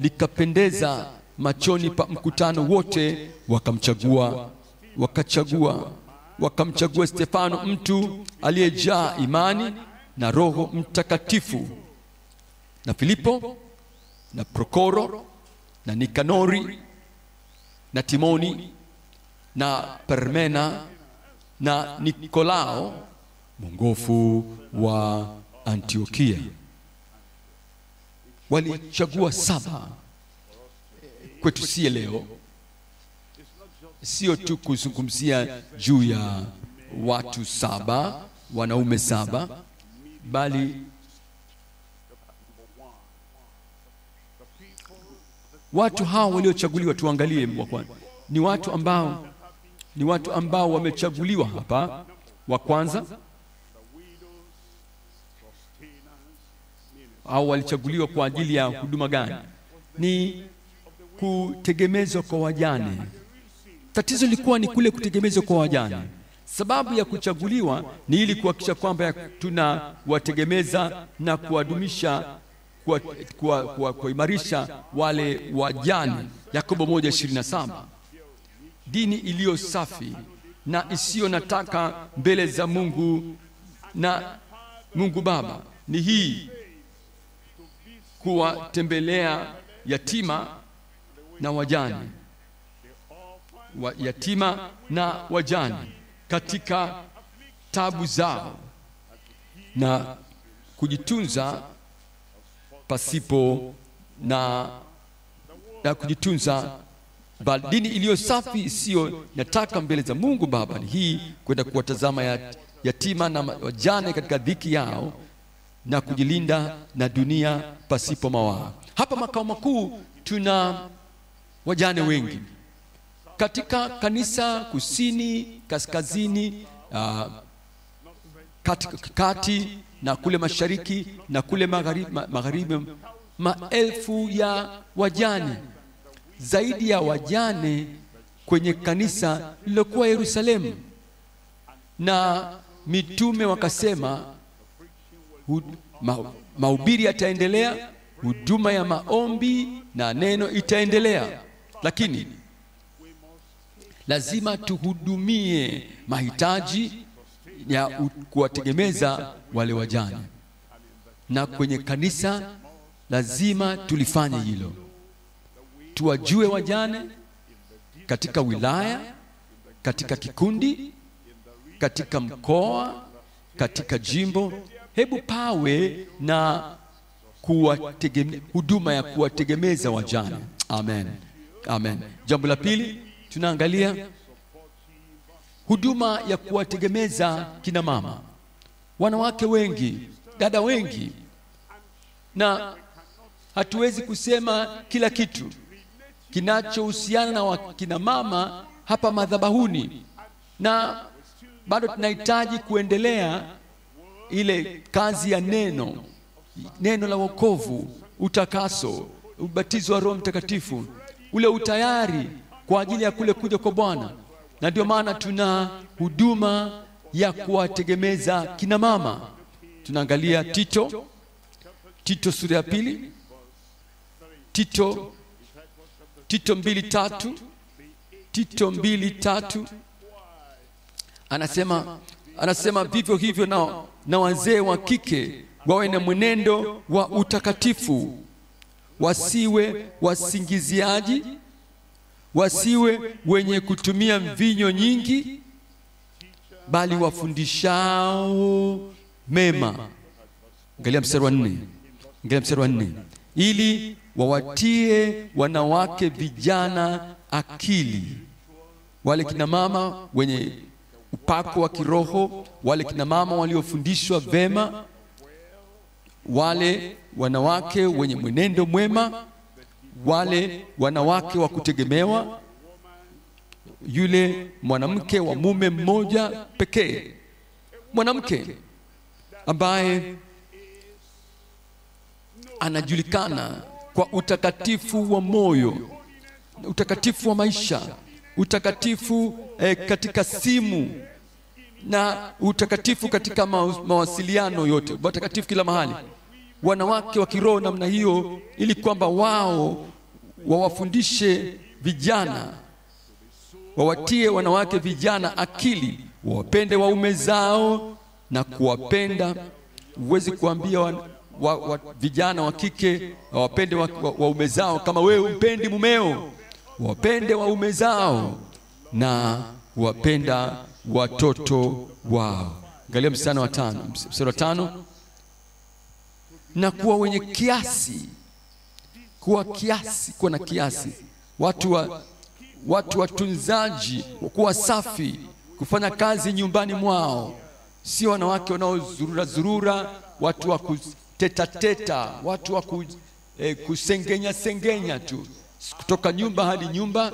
Speaker 1: likapendeza machoni pa mkutano wote wakamchagua Stefano, mtu aliyejaa imani na Roho Mtakatifu, na Filipo na Prokoro na Nikanori na Timoni na Parmena na Nikolao mwongofu wa Antiokia. Walichagua 7. Kwetu si leo, sio tu kuzungumzia juu ya watu 7, wanaume 7, bali watu hao waliochaguliwa. Tuangalie ni watu ambao wamechaguliwa hapa. Wa kwanza, au walichaguliwa kwa ajili ya huduma gani? Ni kutegemezwa kwa wajane. Tatizo lilikuwa ni kule kutegemezwa kwa wajane. Sababu ya kuchaguliwa ni ili kuhakikisha kwamba tunawategemeza na kuwadumisha, kuimarisha wale wajane. Yakobo 1:27. Dini iliyo safi na isiyo nataka mbele za Mungu na Mungu Baba ni hii: kuwatembelea yatima na wajane, yatima na wajane katika tabu zao, na kujitunza pasipo na kujitunza. Dini iliyo safi isiyo nataka mbele za Mungu Baba ni hii: kwenda kuwatazama yatima na wajane katika dhiki yao na kujilinda na dunia pasipo mawaa. Hapa makao makuu tuna wajane wengi katika kanisa kusini, kaskazini, kati na kule mashariki na kule magharibi. Maelfu ya wajane, zaidi ya wajane kwenye kanisa lilokuwa Yerusalemu. Na mitume wakasema mahubiri yataendelea, huduma ya maombi na neno itaendelea, lakini lazima tuhudumie mahitaji ya kuwategemeza wale wajane. Na kwenye kanisa lazima tulifanye hilo. Tuwajue wajane katika wilaya, katika kikundi, katika mkoa, katika jimbo. Hebu pawe na huduma ya kuwategemeza wajane. Amen. Amen. Jambo la pili, tunaangalia huduma ya kuwategemeza kina mama. Wanawake wengi, dada wengi, na hatuwezi kusema kila kitu kinachohusiana na kina mama hapa madhabahuni, na bado tunahitaji kuendelea ile kazi ya neno la wokovu, utakaso, ubatizo wa Roho Mtakatifu, ule utayari kwa ajili ya kule kuja kwa Bwana. Na ndio maana tuna huduma ya kuwategemeza kina mama. Tunaangalia Tito sura ya 2, Tito 2:3. Tito 2:3 anasema vivyo hivyo na wazee wa kike wawe na mwenendo wa utakatifu, wasiwe wasingiziaji, wasiwe wenye kutumia mvinyo nyingi, bali wafundishao mema. Angalia mstari wa 4. Ili wawatie wanawake vijana akili, wale kina mama wenye upako wa kiroho, wale kina mama waliofundishwa vema, wale wanawake wenye mwenendo mwema, wale wanawake wa kutegemewa, yule mwanamke wa mume mmoja pekee, mwanamke ambaye anajulikana kwa utakatifu wa moyo, utakatifu wa maisha, utakatifu katika simu, na utakatifu katika mawasiliano yote, utakatifu kila mahali. Wanawake wa kiroho namna hiyo, ili kwamba wao wawafundishe vijana, wawatie wanawake vijana akili, wawapende waume zao na kuwapenda. Huwezi kuambia vijana wa kike wawapende waume zao kama wewe umpendi mumeo. Wapende waume zao na wapenda watoto wao. Angalia mstari wa 5. Na kuwa wenye kiasi. Kuwa na kiasi. Watu watunzaji, kuwa safi, kufanya kazi nyumbani mwao. Si wanawake wanaozurura, watu wa kuteta, watu wa kusengenya tu kutoka nyumba hadi nyumba,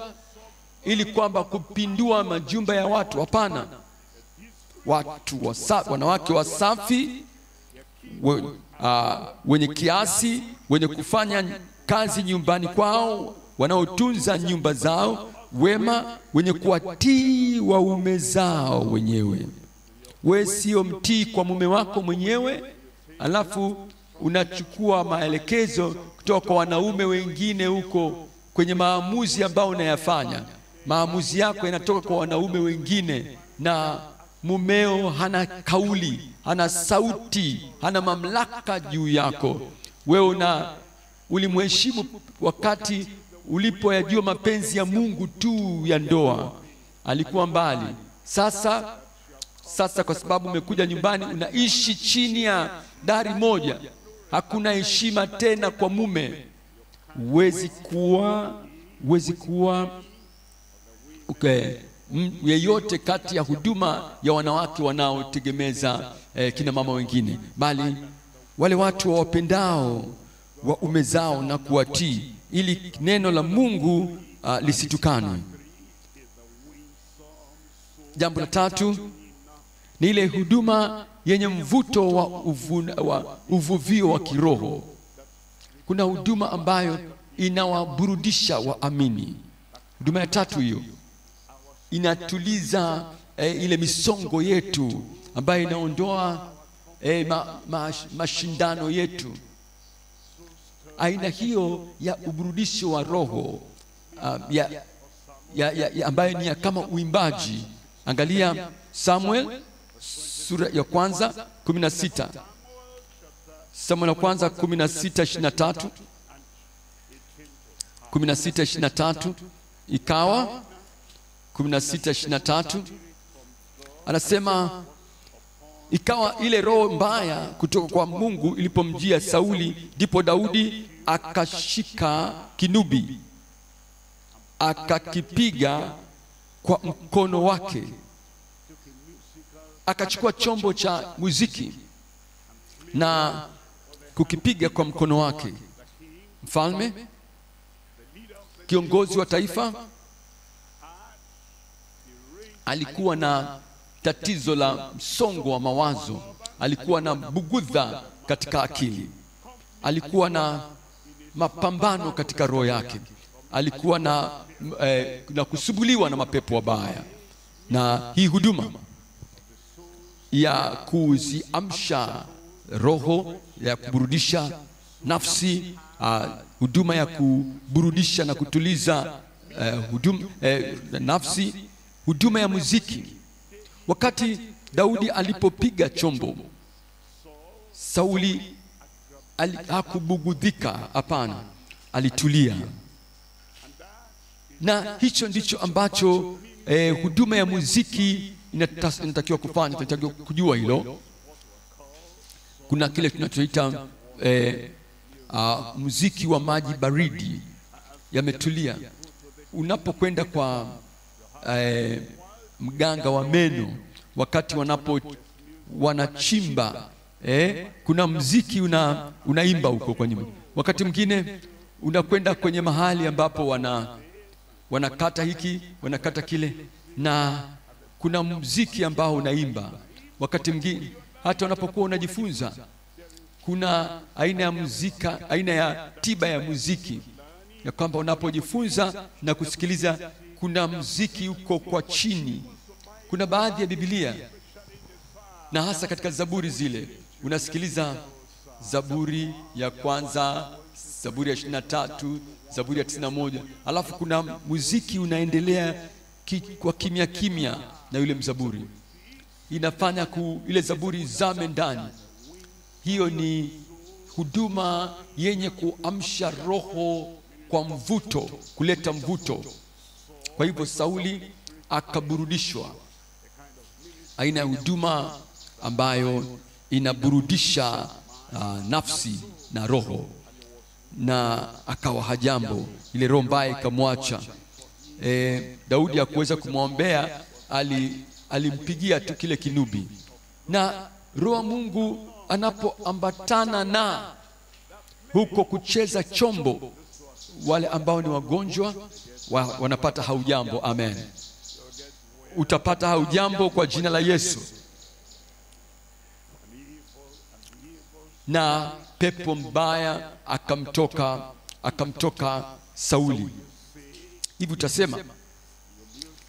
Speaker 1: ili kwamba kupindua majumba ya watu. Hapana. Wanawake wasafi, wenye kiasi, wenye kufanya kazi nyumbani kwao, wanaotunza nyumba zao, wema, wenye kuwatii waume zao wenyewe. Wewe sio mtii kwa mume wako mwenyewe, alafu unachukua maelekezo kutoka kwa wanaume wengine huko kwenye maamuzi ambao unayafanya. Maamuzi yako yanatoka kwa wanaume wengine, na mumeo hana kauli, hana sauti, hana mamlaka juu yako. Wewe ulimheshimu wakati ulipoyajua mapenzi ya Mungu tu ya ndoa. Alikuwa mbali. Sasa kwa sababu umekuja nyumbani, unaishi chini ya dari moja, hakuna heshima tena kwa mume. Huwezi kuwa yeyote kati ya huduma ya wanawake wanaotegemeza kina mama wengine, bali wale watu wawapendao waume zao na kuwatii, ili neno la Mungu lisitukanwe. Jambo la 3 ni ile huduma yenye mvuto wa uvuvio wa kiroho. Kuna huduma ambayo inawaburudisha waamini. Huduma ya 3 hiyo inatuliza ile misongo yetu, ambayo inaondoa mashindano yetu. Aina hiyo ya uburudisho wa roho ambayo ni kama uimbaji. Angalia Samuel sura ya 1:16. Samuel ya 1:16-23. 16-23. Ikawa 16-23 anasema, ikawa ile roho mbaya kutoka kwa Mungu ilipomjia Sauli, ndipo Daudi akashika kinubi, akakipiga kwa mkono wake, akachukua chombo cha muziki na kukipiga kwa mkono wake. Mfalme, kiongozi wa taifa, alikuwa na tatizo la msongo wa mawazo, alikuwa na bugudha katika akili, alikuwa na mapambano katika roho yake, alikuwa na kusubuliwa na mapepo wabaya. Na hii huduma ya kuziamsha roho, ya kuburudisha nafsi, huduma ya kuburudisha na kutuliza nafsi, huduma ya muziki. Wakati Daudi alipopiga chombo, Sauli hakubugudhika, hapana, alitulia. Na hicho ndicho ambacho huduma ya muziki inatakiwa kufanya. Tunatakiwa kujua hilo. Kuna kile tunachoita muziki wa maji baridi, yametulia. Unapokwenda kwa mganga wa meno, wakati wanachimba, kuna muziki unaimba huko kwa nyuma. Wakati mwingine unakwenda kwenye mahali ambapo wanakata hiki, wanakata kile, na kuna muziki ambao unaimba. Wakati mwingine hata unapokuwa unajifunza, kuna aina ya muzika, aina ya tiba ya muziki, ya kwamba unapojifunza na kusikiliza, kuna muziki uko kwa chini. Kuna baadhi ya Biblia, na hasa katika Zaburi zile, unasikiliza Zaburi ya 1 Zaburi ya 23, Zaburi ya 91. Alafu kuna muziki unaendelea kwa kimya kimya na yule mzaburi. Inafanya ile zaburi izame ndani. Hiyo ni huduma yenye kuamsha roho kwa mvuto, kuleta mvuto. Kwa hivyo Sauli akaburudishwa. Aina ya huduma ambayo inaburudisha nafsi na roho, na akawa hajambo, ile roho mbaya ikamwacha. Daudi hakuweza kumwombea, alimpigia tu kile kinubi. Na roho Mungu anapoambatana na huko kucheza chombo, wale ambao ni wagonjwa wanapata haujambo. Amen. Utapata haujambo kwa jina la Yesu. Na pepo mbaya akamtoka Sauli. Hivi utasema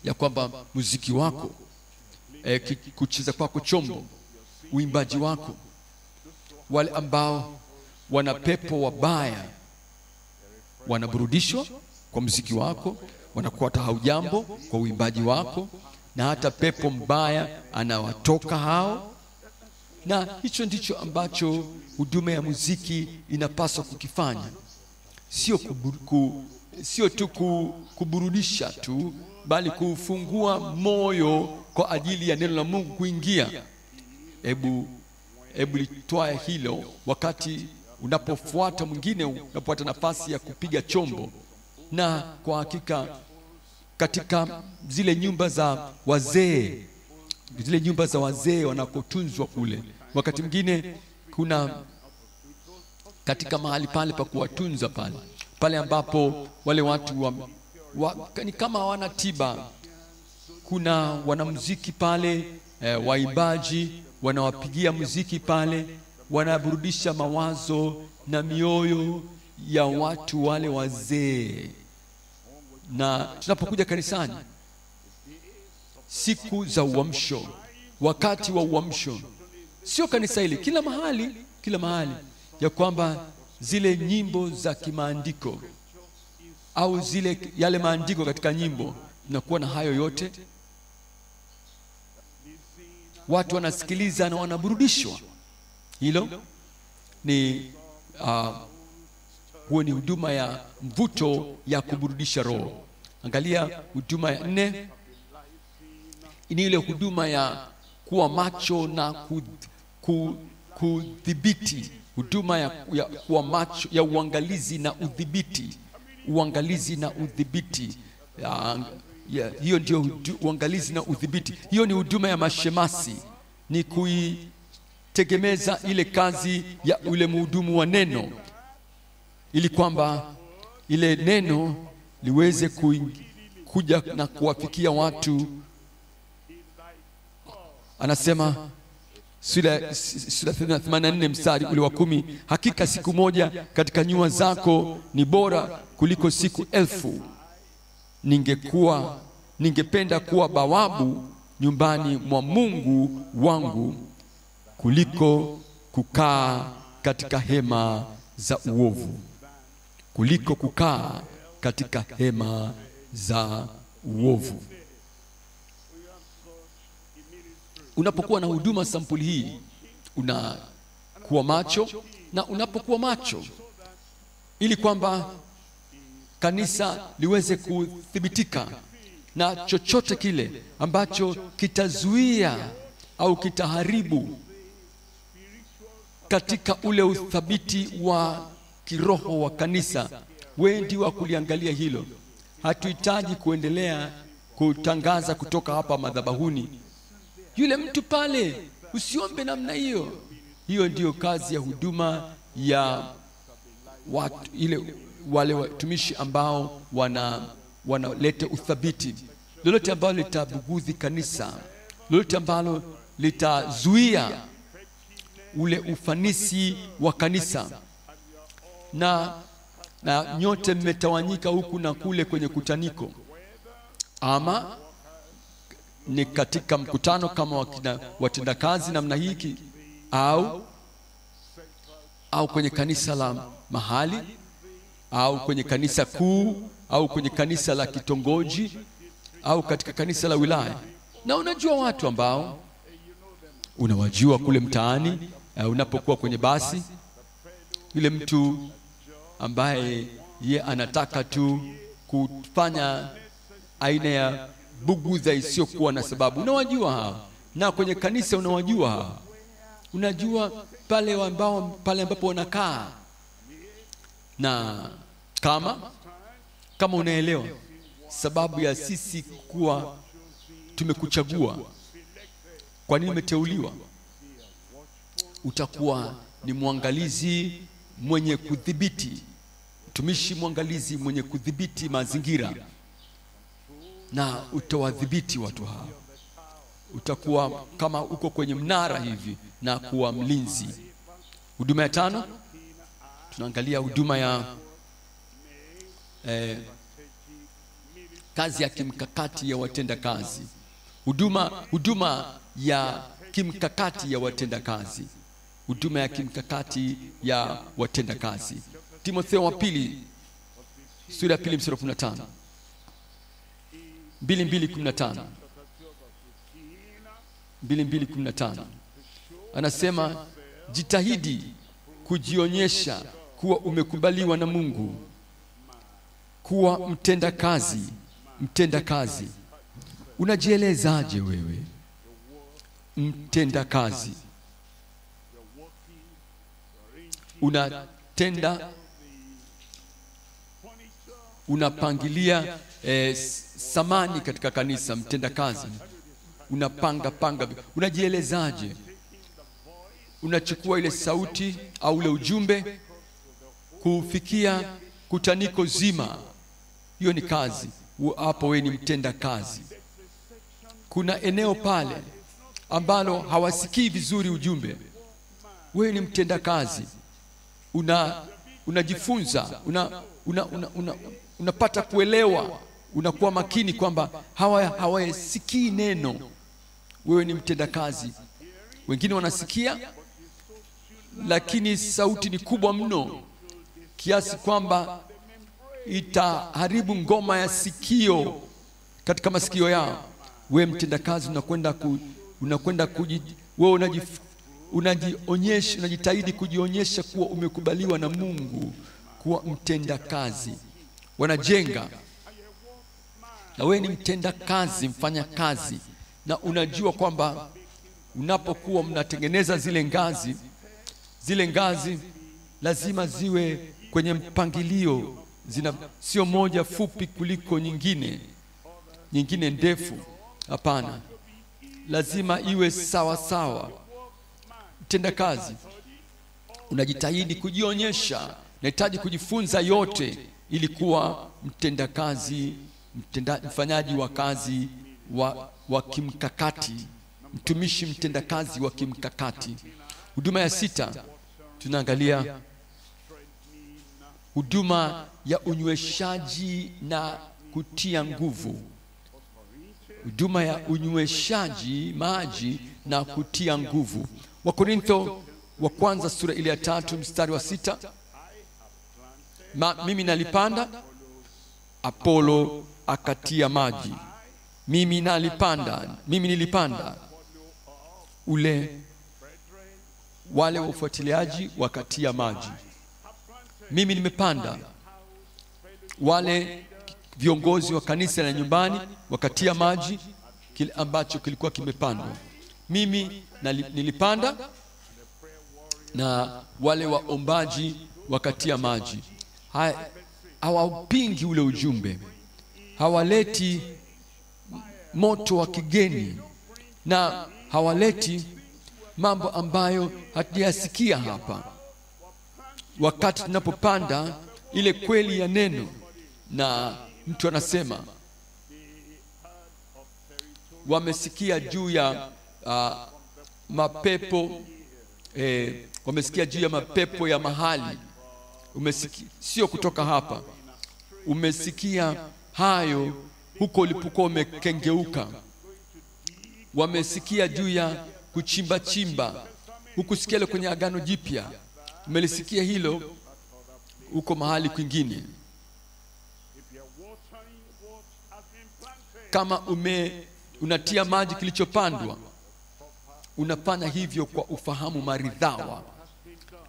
Speaker 1: ya kwamba muziki wako, kucheza kwako chombo, uimbaji wako, wale ambao wana pepo wabaya wanaburudishwa kwa muziki wako, wanakuwa haujambo kwa uimbaji wako, na hata pepo mbaya anawatoka hao. Na hicho ndicho ambacho huduma ya muziki inapaswa kukifanya. Sio tu kuburudisha tu, bali kufungua moyo kwa ajili ya neno la Mungu kuingia. Hebu litwae hilo wakati unapofuata mwingine, unapata nafasi ya kupiga chombo. Na kwa hakika katika zile nyumba za wazee, wanakotunzwa kule, wakati mwingine kuna katika mahali pale pa kuwatunza pale ambapo wale watu ni kama hawana tiba, kuna wanamuziki pale, waimbaji wanawapigia muziki pale, wanaburudisha mawazo na mioyo ya watu wale wazee. Na tunapokuja kanisani, siku za uamsho, wakati wa uamsho, sio kanisa hili, kila mahali ya kwamba zile nyimbo za kimaandiko au yale maandiko katika nyimbo, nakuwa na hayo yote, watu wanasikiliza na wanaburudishwa. Hilo ni huo ni huduma ya mvuto ya kuburudisha roho. Angalia huduma ya 4, ni ile huduma ya kuwa macho na kudhibiti. Huduma ya kuwa macho, ya uangalizi na udhibiti. Hiyo ndio uangalizi na udhibiti. Hiyo ni huduma ya mashemasi, ni kuitegemeza ile kazi ya ule mhudumu wa neno, ili kwamba ile neno liweze kuja na kuwafikia watu. Anasema sura 84 mstari ule wa 10, hakika siku moja katika nyua zako ni bora kuliko siku 1000. Ningependa kuwa bawabu nyumbani mwa Mungu wangu kuliko kukaa katika hema za uovu. Kuliko kukaa katika hema za uovu. Unapokuwa na huduma sampuli hii, unakuwa macho, na unapokuwa macho, ili kwamba kanisa liweze kuthibitika na chochote kile ambacho kitazuia au kitaharibu katika ule uthabiti wa kiroho wa kanisa. Wewe ndio wa kuliangalia hilo. Hatuhitaji kuendelea kutangaza kutoka hapa madhabahuni, yule mtu pale, usiombe namna hiyo. Hiyo ndio kazi ya huduma ya watu, wale watumishi ambao wanaleta uthabiti. Lolote ambalo litabugudhi kanisa, lolote ambalo litazuia ule ufanisi wa kanisa, na nyote mmetawanyika huku na kule kwenye kutaniko, ama ni katika mkutano kama watendakazi namna hiki, au kwenye kanisa la mahali, au kwenye kanisa kuu au kwenye kanisa la kitongoji au katika kanisa la wilaya. Na unajua watu ambao unawajua kule mtaani, unapokuwa kwenye basi, yule mtu ambaye ye anataka tu kufanya aina ya bugudha isiyokuwa na sababu. Unawajua hao. Na kwenye kanisa unawajua hao. Unajua pale ambapo wanakaa. Na kama unaelewa sababu ya sisi kuwa tumekuchagua, kwa nini umeteuliwa, utakuwa ni mwangalizi mwenye kudhibiti, mtumishi mwangalizi mwenye kudhibiti mazingira, na utawadhibiti watu hao. Utakuwa kama uko kwenye mnara hivi na kuwa mlinzi. Huduma ya 5 tunaangalia huduma ya kazi ya kimkakati ya watenda kazi. Huduma ya kimkakati ya watenda kazi. Huduma ya kimkakati ya watenda kazi. Timotheo wa pili sura ya 2 mstari 15. 2:15 anasema, jitahidi kujionyesha kuwa umekubaliwa na Mungu, kuwa mtenda kazi. Unajielezaje wewe? Mtenda kazi. Unatenda, unapangilia samani katika kanisa. Mtenda kazi unapanga. Unajielezaje? Unachukua ile sauti au ule ujumbe kufikia kutaniko zima. Hiyo ni kazi. Hapo wewe ni mtenda kazi. Kuna eneo pale ambalo hawasikii vizuri ujumbe, wewe ni mtenda kazi. Unajifunza, unapata kuelewa, unakuwa makini kwamba hawasikii neno. Wewe ni mtenda kazi. Wengine wanasikia, lakini sauti ni kubwa mno kiasi kwamba itaharibu ngoma ya sikio katika masikio yao. Wewe mtenda kazi wewe unajionyesha, unajitahidi kujionyesha kuwa umekubaliwa na Mungu, kuwa mtenda kazi. Wanajenga, na wewe ni mtenda kazi, mfanya kazi. Na unajua kwamba unapokuwa mnatengeneza zile ngazi lazima ziwe kwenye mpangilio, sio moja fupi kuliko nyingine ndefu. Hapana, lazima iwe sawa. Mtenda kazi unajitahidi kujionyesha, unahitaji kujifunza yote ili kuwa mtenda kazi, mfanyaji wa kazi wa kimkakati, mtumishi mtenda kazi wa kimkakati. Huduma ya 6 tunaangalia huduma ya unyweshaji na kutia nguvu. Huduma ya unyweshaji maji na kutia nguvu. Wakorintho wa kwanza sura ile ya 3 mstari wa 6. Mimi nalipanda, Apolo akatia maji. Mimi nilipanda, wale wafuatiliaji wakatia maji. Mimi nimepanda, wale viongozi wa kanisa na nyumbani wakatia maji kile ambacho kilikuwa kimepandwa. Mimi nilipanda na wale waombaji wakatia maji. Hawapingi ule ujumbe, hawaleti moto wa kigeni, na hawaleti mambo ambayo hatujasikia hapa. Wakati tunapopanda ile kweli ya neno, na mtu anasema wamesikia juu ya mapepo, wamesikia juu ya mapepo ya mahali. Umesikia, sio kutoka hapa. Umesikia hayo huko ulipokuwa umekengeuka. Wamesikia juu ya kuchimba. Hukusikia ile kwenye Agano Jipya. Umelisikia hilo uko mahali kwingine. Kama unatia maji kilichopandwa, unafanya hivyo kwa ufahamu maridhawa.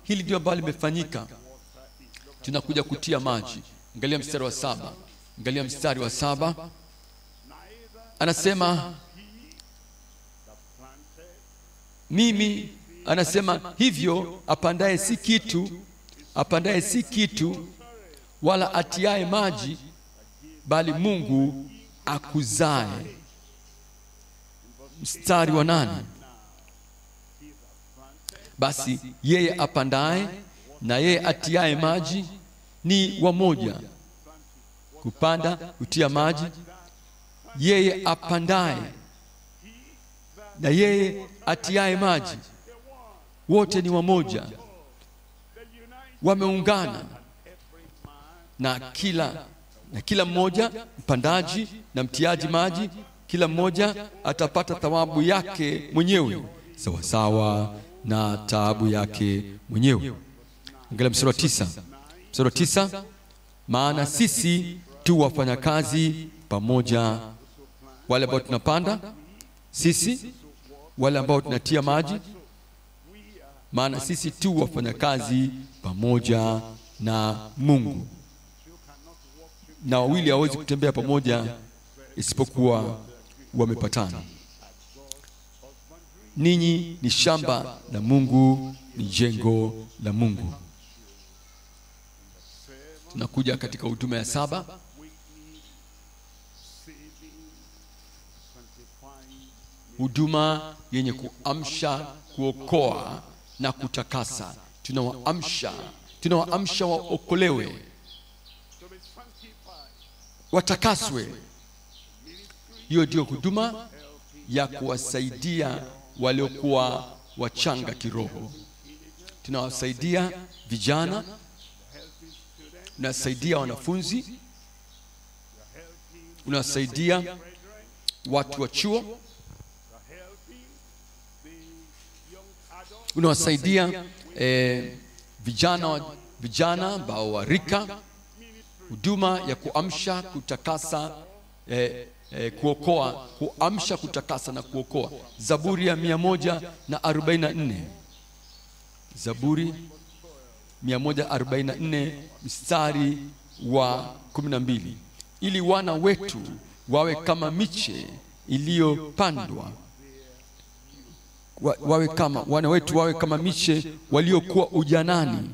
Speaker 1: Hili ndio ambalo limefanyika. Tunakuja kutia maji. Angalia mstari wa 7. Angalia mstari wa 7. Anasema mimi, anasema hivyo apandaye si kitu wala atiaye maji, bali Mungu akuzae. Mstari wa 8. Basi yeye apandaye na yeye atiaye maji ni wamoja. Kupanda, kutia maji. Yeye apandaye na yeye atiaye maji, wote ni wamoja, wameungana. Na kila mmoja, mpandaji na mtiaji maji, kila mmoja atapata thawabu yake mwenyewe sawa sawa na taabu yake mwenyewe. Angalia mstari wa 9. Mstari wa 9, maana sisi tu wafanyakazi pamoja, wale ambao tunapanda, sisi wale ambao tunatia maji. Maana sisi tu wafanyakazi pamoja na Mungu, na wawili hawezi kutembea pamoja isipokuwa wamepatana. Ninyi ni shamba la Mungu, ni jengo la Mungu. Tunakuja katika huduma ya 7. Huduma yenye kuamsha, kuokoa na kutakasa. Tunawaamsha waokolewe, watakaswe. Hiyo ndio huduma ya kuwasaidia waliokuwa wachanga kiroho. Tunawasaidia vijana, tunasaidia wanafunzi, tunasaidia watu wa chuo, unawasaidia vijana ambao wa rika. Huduma ya kuamsha, kutakasa, kuokoa, kuamsha, kutakasa na kuokoa. Zaburi ya 144. Zaburi 144 mstari wa 12. Ili wana wetu wawe kama miche iliyopandwa, wana wetu wawe kama miche waliokuwa ujanani,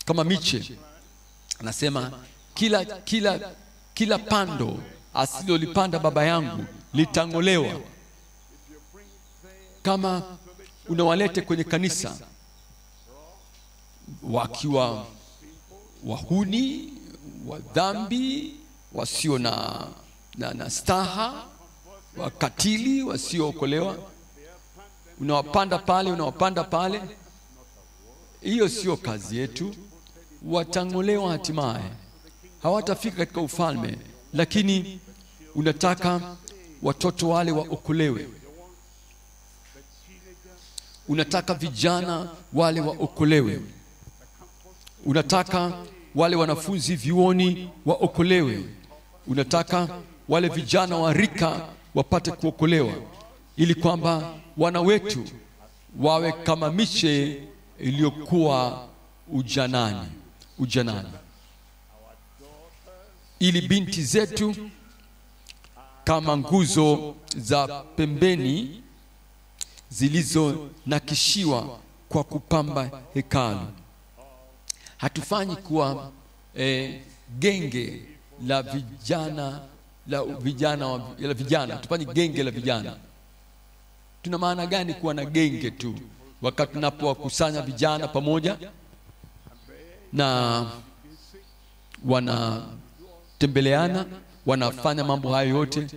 Speaker 1: kama miche. Anasema kila pando asilolipanda baba yangu litang'olewa. Kama unawalete kwenye kanisa wakiwa wahuni, wadhambi, wasio na staha, wakatili, wasiookolewa, unawapanda pale, hiyo sio kazi yetu. Watang'olewa hatimaye, hawatafika katika ufalme. Lakini unataka watoto wale waokolewe, unataka vijana wale waokolewe, unataka wale wanafunzi vyuoni waokolewe, unataka wale vijana wa rika wapate kuokolewa, ili kwamba wana wetu wawe kama miche iliyokuwa ujanani, ili binti zetu kama nguzo za pembeni zilizonakishiwa kwa kupamba hekalu. Hatufanyi kuwa genge la vijana, tufanye genge la vijana. Tuna maana gani kuwa na genge tu wakati tunapowakusanya vijana pamoja na wanatembeleana, wanafanya mambo hayo yote?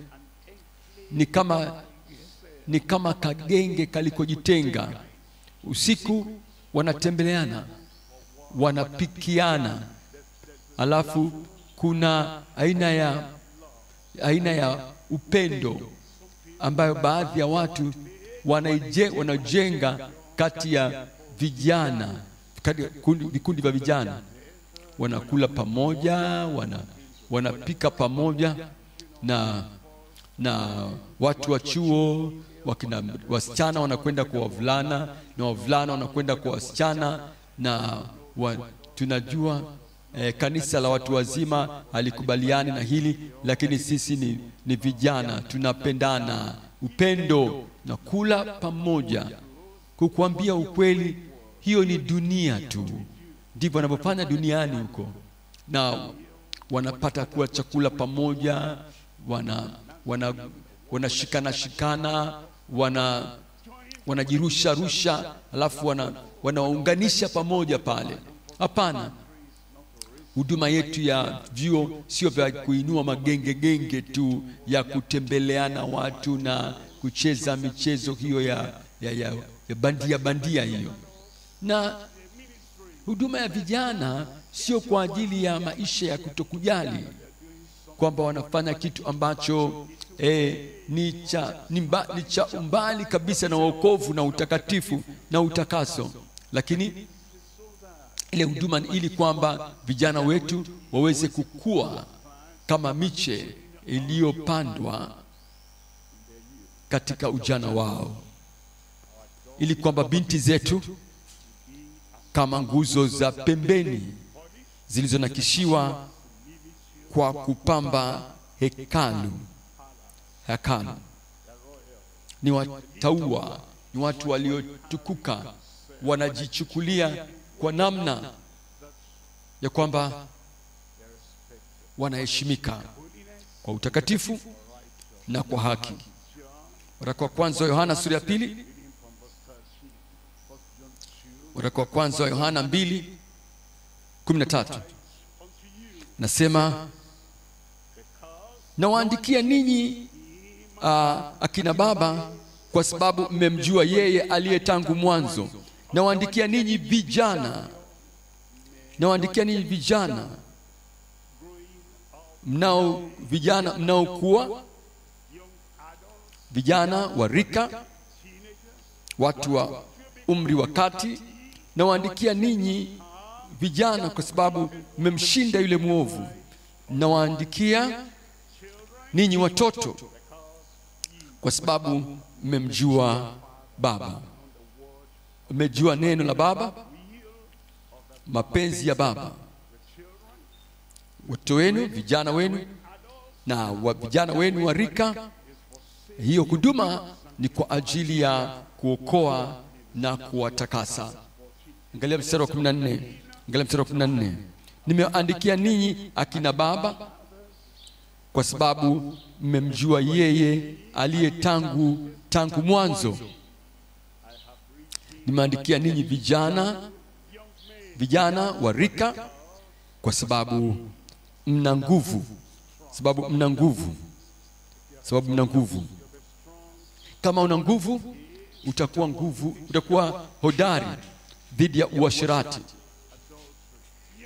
Speaker 1: Ni kama kagenge kalikojitenga. Usiku wanatembeleana, wanapikiana, alafu kuna aina ya upendo ambayo baadhi ya watu wanajenga kati ya vijana, vikundi vya vijana. wanakula pamoja, wanapika pamoja, na watu wa chuo, wasichana wanakwenda kwa wavulana na wavulana wanakwenda kwa wasichana, na tunajua kanisa la watu wazima halikubaliani na hili, lakini sisi ni vijana, tunapendana, upendo na kula pamoja. Kukuambia ukweli, hiyo ni dunia tu, ndivyo wanavyofanya duniani huko, na wanapata kuwa chakula pamoja, wanashikana, wanajirusha rusha, alafu wanaunganisha pamoja pale. Hapana, huduma yetu ya vyuo sio vya kuinua magenge tu ya kutembeleana watu na kucheza michezo hiyo ya bandia hiyo. Na huduma ya vijana sio kwa ajili ya maisha ya kutokujali, kwamba wanafanya kitu ambacho ni cha umbali kabisa na wokovu na utakatifu na utakaso, lakini ile huduma ili kwamba vijana wetu waweze kukua kama miche iliyopandwa katika ujana wao, ili kwamba binti zetu kama nguzo za pembeni zilizonakishiwa kwa kupamba hekalu. Ni wataua, ni watu waliotukuka, wanajichukulia kwa namna ya kwamba wanaheshimika kwa utakatifu na kwa haki. Waraka wa kwanza wa Yohana sura ya 2, waraka wa kwanza wa Yohana 2:13 nasema, nawaandikia ninyi akina baba kwa sababu mmemjua yeye aliye tangu mwanzo. Nawaandikia ninyi vijana, mnaokuwa vijana wa rika, watu wa umri wa kati. Nawaandikia ninyi vijana kwa sababu mmemshinda yule mwovu. Nawaandikia ninyi watoto kwa sababu mmemjua Baba. Mmejua neno la Baba, mapenzi ya Baba. Watoto wenu, vijana wenu na vijana wenu wa rika, hiyo huduma ni kwa ajili ya kuokoa na kuwatakasa. Angalia mstari wa 14. Nimeandikia ninyi akina baba kwa sababu mmemjua yeye aliye tangu mwanzo. Nimeandikia ninyi vijana wa rika kwa sababu mna nguvu. Kama una nguvu, utakuwa hodari dhidi ya uasherati.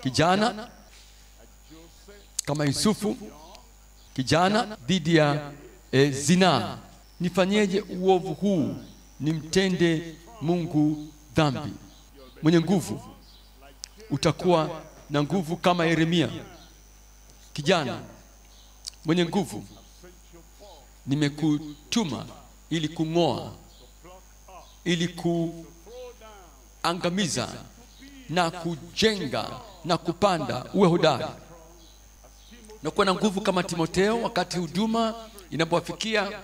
Speaker 1: Kijana kama Yusufu, kijana dhidi ya zinaa. Nifanyeje uovu huu, nimtende Mungu dhambi? Mwenye nguvu, utakuwa na nguvu kama Yeremia. Kijana mwenye nguvu, nimekutuma ili kung'oa, ili kuangamiza na kujenga na kupanda. Uwe hodari na kuwa na nguvu kama Timotheo wakati huduma inapowafikia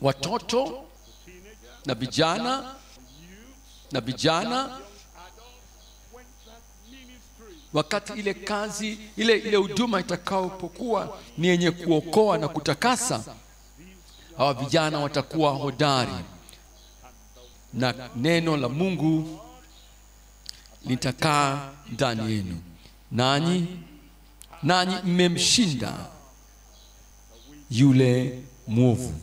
Speaker 1: watoto na vijana, wakati ile kazi ile huduma itakapokuwa ni yenye kuokoa na kutakasa, hawa vijana watakuwa hodari na neno la Mungu litakaa ndani yenu, nanyi mmemshinda yule mwovu.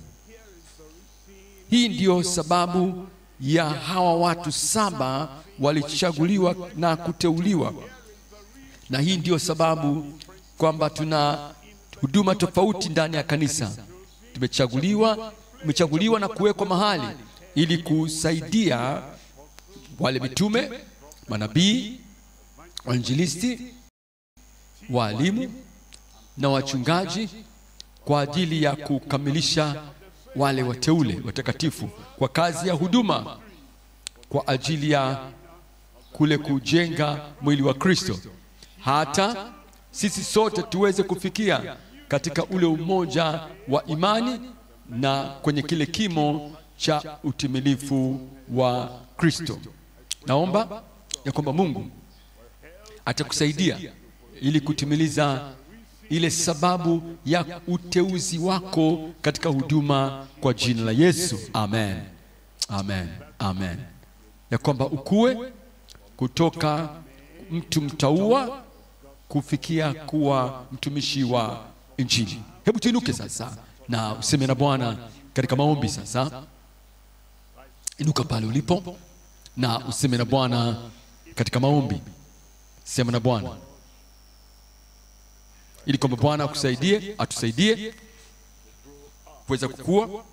Speaker 1: Hii ndiyo sababu ya hawa watu 7 walichaguliwa na kuteuliwa, na hii ndiyo sababu kwamba tuna huduma tofauti ndani ya kanisa. Tumechaguliwa na kuwekwa mahali ili kusaidia wale mitume, manabii, wainjilisti walimu na wachungaji kwa ajili ya kukamilisha wale wateule watakatifu kwa kazi ya huduma, kwa ajili ya kule kujenga mwili wa Kristo, hata sisi sote tuweze kufikia katika ule umoja wa imani na kwenye kile kimo cha utimilifu wa Kristo. Naomba ya kwamba Mungu atakusaidia ili kutimiliza ile sababu ya uteuzi wako katika huduma kwa jina la Yesu. Amen. Amen. Amen. Ya kwamba ukue kutoka mtu mtaua kufikia kuwa mtumishi wa Injili. Hebu tuinuke sasa na useme na Bwana katika maombi sasa. Inuka pale ulipo na useme na Bwana katika maombi. Sema na Bwana ili kwamba Bwana akusaidie, atusaidie kuweza kukua